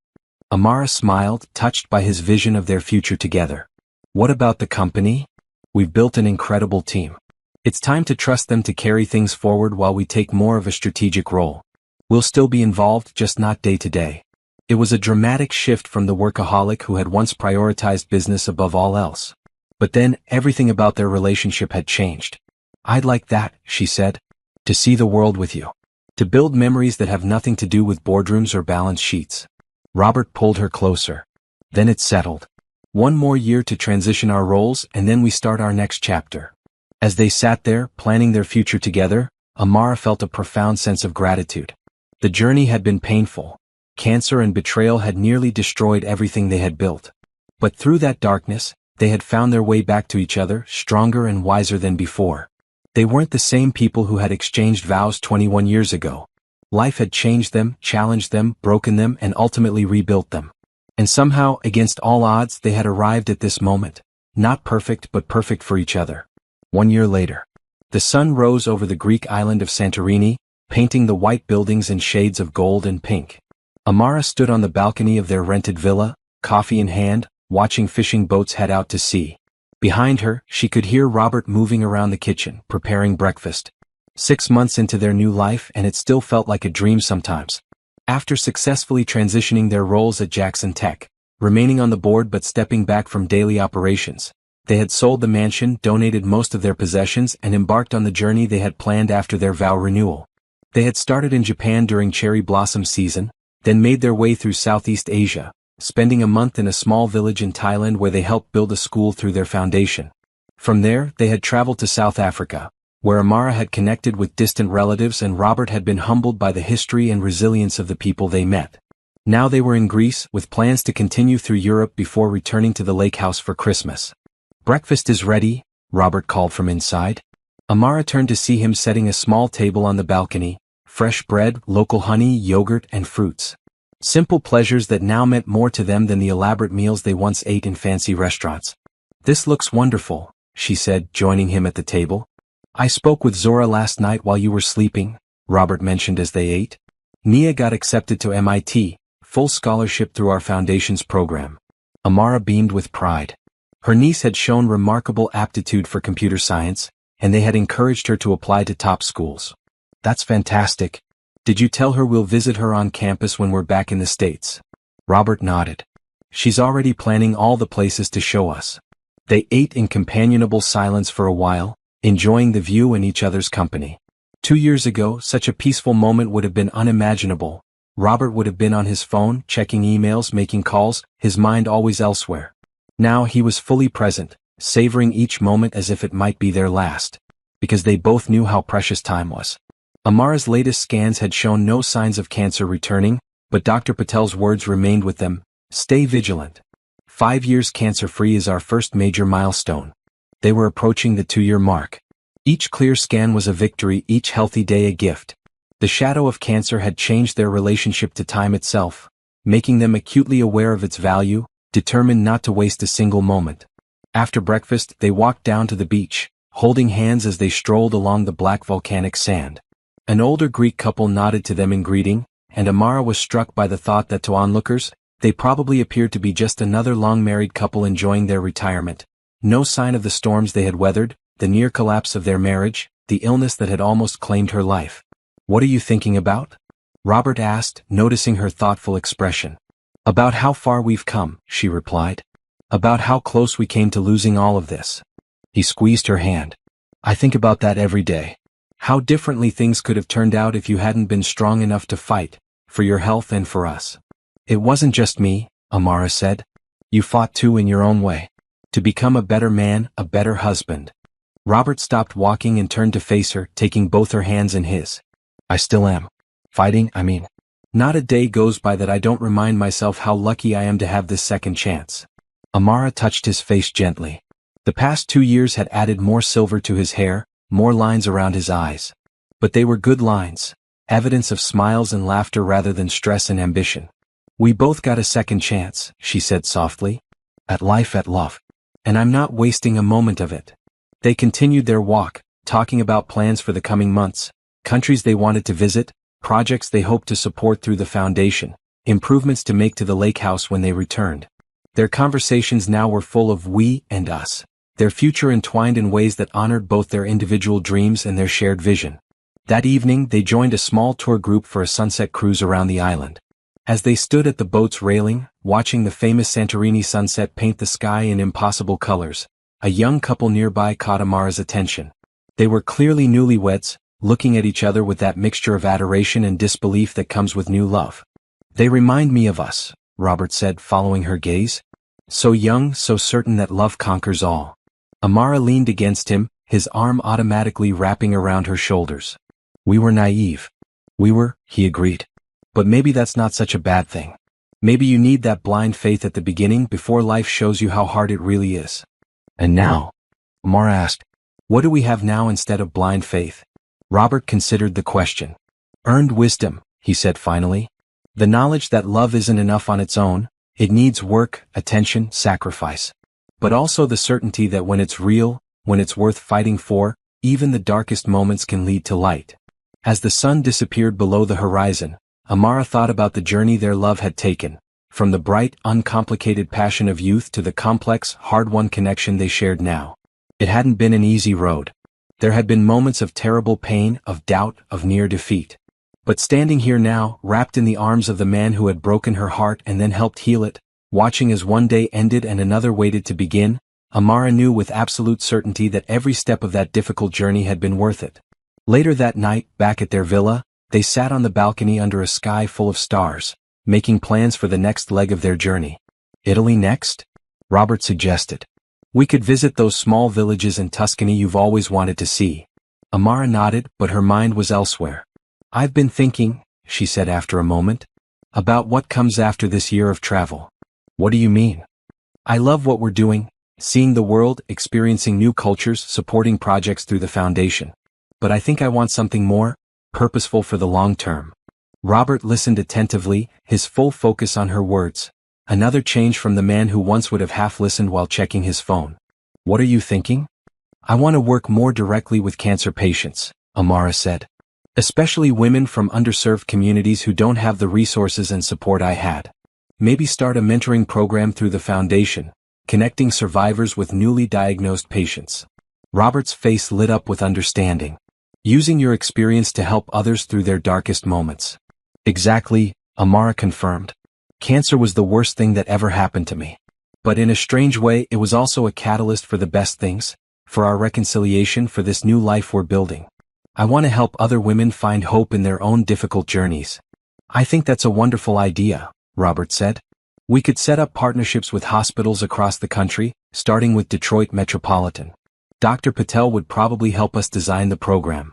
Amara smiled, touched by his vision of their future together. "What about the company? We've built an incredible team. It's time to trust them to carry things forward while we take more of a strategic role. We'll still be involved, just not day to day." It was a dramatic shift from the workaholic who had once prioritized business above all else. But then, everything about their relationship had changed. "I'd like that," she said. "To see the world with you. To build memories that have nothing to do with boardrooms or balance sheets." Robert pulled her closer. "Then it's settled. 1 more year to transition our roles and then we start our next chapter." As they sat there, planning their future together, Amara felt a profound sense of gratitude. The journey had been painful. Cancer and betrayal had nearly destroyed everything they had built. But through that darkness, they had found their way back to each other, stronger and wiser than before. They weren't the same people who had exchanged vows 21 years ago. Life had changed them, challenged them, broken them, and ultimately rebuilt them. And somehow, against all odds, they had arrived at this moment. Not perfect, but perfect for each other. 1 year later. The sun rose over the Greek island of Santorini, painting the white buildings in shades of gold and pink. Amara stood on the balcony of their rented villa, coffee in hand, watching fishing boats head out to sea. Behind her, she could hear Robert moving around the kitchen, preparing breakfast. 6 months into their new life and it still felt like a dream sometimes. After successfully transitioning their roles at Jackson Tech, remaining on the board but stepping back from daily operations, they had sold the mansion, donated most of their possessions, and embarked on the journey they had planned after their vow renewal. They had started in Japan during cherry blossom season, then made their way through Southeast Asia, spending a month in a small village in Thailand where they helped build a school through their foundation. From there, they had traveled to South Africa, where Amara had connected with distant relatives and Robert had been humbled by the history and resilience of the people they met. Now they were in Greece, with plans to continue through Europe before returning to the lake house for Christmas. "Breakfast is ready," Robert called from inside. Amara turned to see him setting a small table on the balcony, fresh bread, local honey, yogurt, and fruits. Simple pleasures that now meant more to them than the elaborate meals they once ate in fancy restaurants. "This looks wonderful," she said, joining him at the table. "I spoke with Zora last night while you were sleeping," Robert mentioned as they ate. "Nia got accepted to MIT, full scholarship through our foundation's program." Amara beamed with pride. Her niece had shown remarkable aptitude for computer science, and they had encouraged her to apply to top schools. "That's fantastic. Did you tell her we'll visit her on campus when we're back in the States?" Robert nodded. "She's already planning all the places to show us." They ate in companionable silence for a while, enjoying the view and each other's company. 2 years ago, such a peaceful moment would have been unimaginable. Robert would have been on his phone, checking emails, making calls, his mind always elsewhere. Now he was fully present, savoring each moment as if it might be their last. Because they both knew how precious time was. Amara's latest scans had shown no signs of cancer returning, but Dr. Patel's words remained with them: "Stay vigilant. 5 years cancer-free is our first major milestone." They were approaching the 2-year mark. Each clear scan was a victory, each healthy day a gift. The shadow of cancer had changed their relationship to time itself, making them acutely aware of its value, determined not to waste a single moment. After breakfast, they walked down to the beach, holding hands as they strolled along the black volcanic sand. An older Greek couple nodded to them in greeting, and Amara was struck by the thought that to onlookers, they probably appeared to be just another long-married couple enjoying their retirement. No sign of the storms they had weathered, the near collapse of their marriage, the illness that had almost claimed her life. "What are you thinking about?" Robert asked, noticing her thoughtful expression. "About how far we've come," she replied. "About how close we came to losing all of this." He squeezed her hand. "I think about that every day. How differently things could have turned out if you hadn't been strong enough to fight, for your health and for us." "It wasn't just me," Amara said. "You fought too in your own way. To become a better man, a better husband." Robert stopped walking and turned to face her, taking both her hands in his. "I still am. Fighting, I mean. Not a day goes by that I don't remind myself how lucky I am to have this second chance." Amara touched his face gently. The past 2 years had added more silver to his hair, more lines around his eyes. But they were good lines, evidence of smiles and laughter rather than stress and ambition. "We both got a second chance," she said softly. "At life, at love. And I'm not wasting a moment of it." They continued their walk, talking about plans for the coming months, countries they wanted to visit, projects they hoped to support through the foundation, improvements to make to the lake house when they returned. Their conversations now were full of we and us, their future entwined in ways that honored both their individual dreams and their shared vision. That evening, they joined a small tour group for a sunset cruise around the island. As they stood at the boat's railing, watching the famous Santorini sunset paint the sky in impossible colors, a young couple nearby caught Amara's attention. They were clearly newlyweds, looking at each other with that mixture of adoration and disbelief that comes with new love. "They remind me of us," Robert said, following her gaze. "So young, so certain that love conquers all." Amara leaned against him, his arm automatically wrapping around her shoulders. "We were naive." "We were," he agreed. "But maybe that's not such a bad thing. Maybe you need that blind faith at the beginning before life shows you how hard it really is." "And now?" Amara asked. "What do we have now instead of blind faith?" Robert considered the question. "Earned wisdom," he said finally. "The knowledge that love isn't enough on its own, it needs work, attention, sacrifice. But also the certainty that when it's real, when it's worth fighting for, even the darkest moments can lead to light." As the sun disappeared below the horizon, Amara thought about the journey their love had taken, from the bright, uncomplicated passion of youth to the complex, hard-won connection they shared now. It hadn't been an easy road. There had been moments of terrible pain, of doubt, of near defeat. But standing here now, wrapped in the arms of the man who had broken her heart and then helped heal it, watching as one day ended and another waited to begin, Amara knew with absolute certainty that every step of that difficult journey had been worth it. Later that night, back at their villa, they sat on the balcony under a sky full of stars, making plans for the next leg of their journey. Italy next? Robert suggested. We could visit those small villages in Tuscany you've always wanted to see. Amara nodded, but her mind was elsewhere. I've been thinking, she said after a moment, about what comes after this year of travel. What do you mean? I love what we're doing, seeing the world, experiencing new cultures, supporting projects through the foundation. But I think I want something more purposeful for the long term. Robert listened attentively, his full focus on her words. Another change from the man who once would have half listened while checking his phone. What are you thinking? I want to work more directly with cancer patients, Amara said. Especially women from underserved communities who don't have the resources and support I had. Maybe start a mentoring program through the foundation, connecting survivors with newly diagnosed patients. Robert's face lit up with understanding. Using your experience to help others through their darkest moments. Exactly, Amara confirmed. Cancer was the worst thing that ever happened to me. But in a strange way, it was also a catalyst for the best things, for our reconciliation, for this new life we're building. I want to help other women find hope in their own difficult journeys. I think that's a wonderful idea, Robert said. We could set up partnerships with hospitals across the country, starting with Detroit Metropolitan. Dr. Patel would probably help us design the program.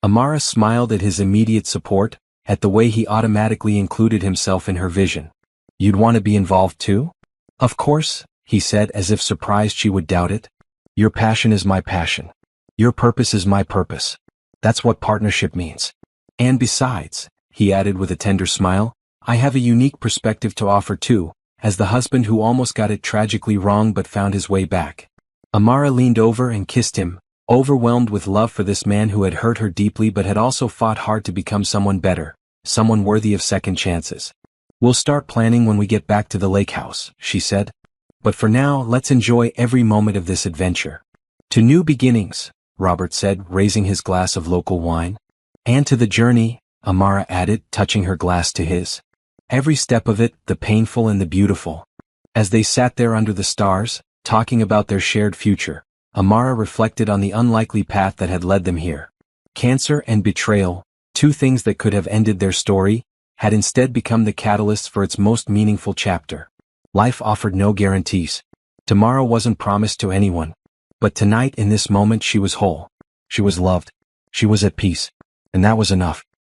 Amara smiled at his immediate support, at the way he automatically included himself in her vision. You'd want to be involved too? Of course, he said as if surprised she would doubt it. Your passion is my passion. Your purpose is my purpose. That's what partnership means. And besides, he added with a tender smile, I have a unique perspective to offer too, as the husband who almost got it tragically wrong but found his way back. Amara leaned over and kissed him, overwhelmed with love for this man who had hurt her deeply but had also fought hard to become someone better, someone worthy of second chances. We'll start planning when we get back to the lake house, she said. But for now, let's enjoy every moment of this adventure. To new beginnings, Robert said, raising his glass of local wine. And to the journey, Amara added, touching her glass to his. Every step of it, the painful and the beautiful. As they sat there under the stars, talking about their shared future, Amara reflected on the unlikely path that had led them here. Cancer and betrayal, two things that could have ended their story, had instead become the catalysts for its most meaningful chapter. Life offered no guarantees. Tomorrow wasn't promised to anyone. But tonight, in this moment, she was whole. She was loved. She was at peace. And that was enough.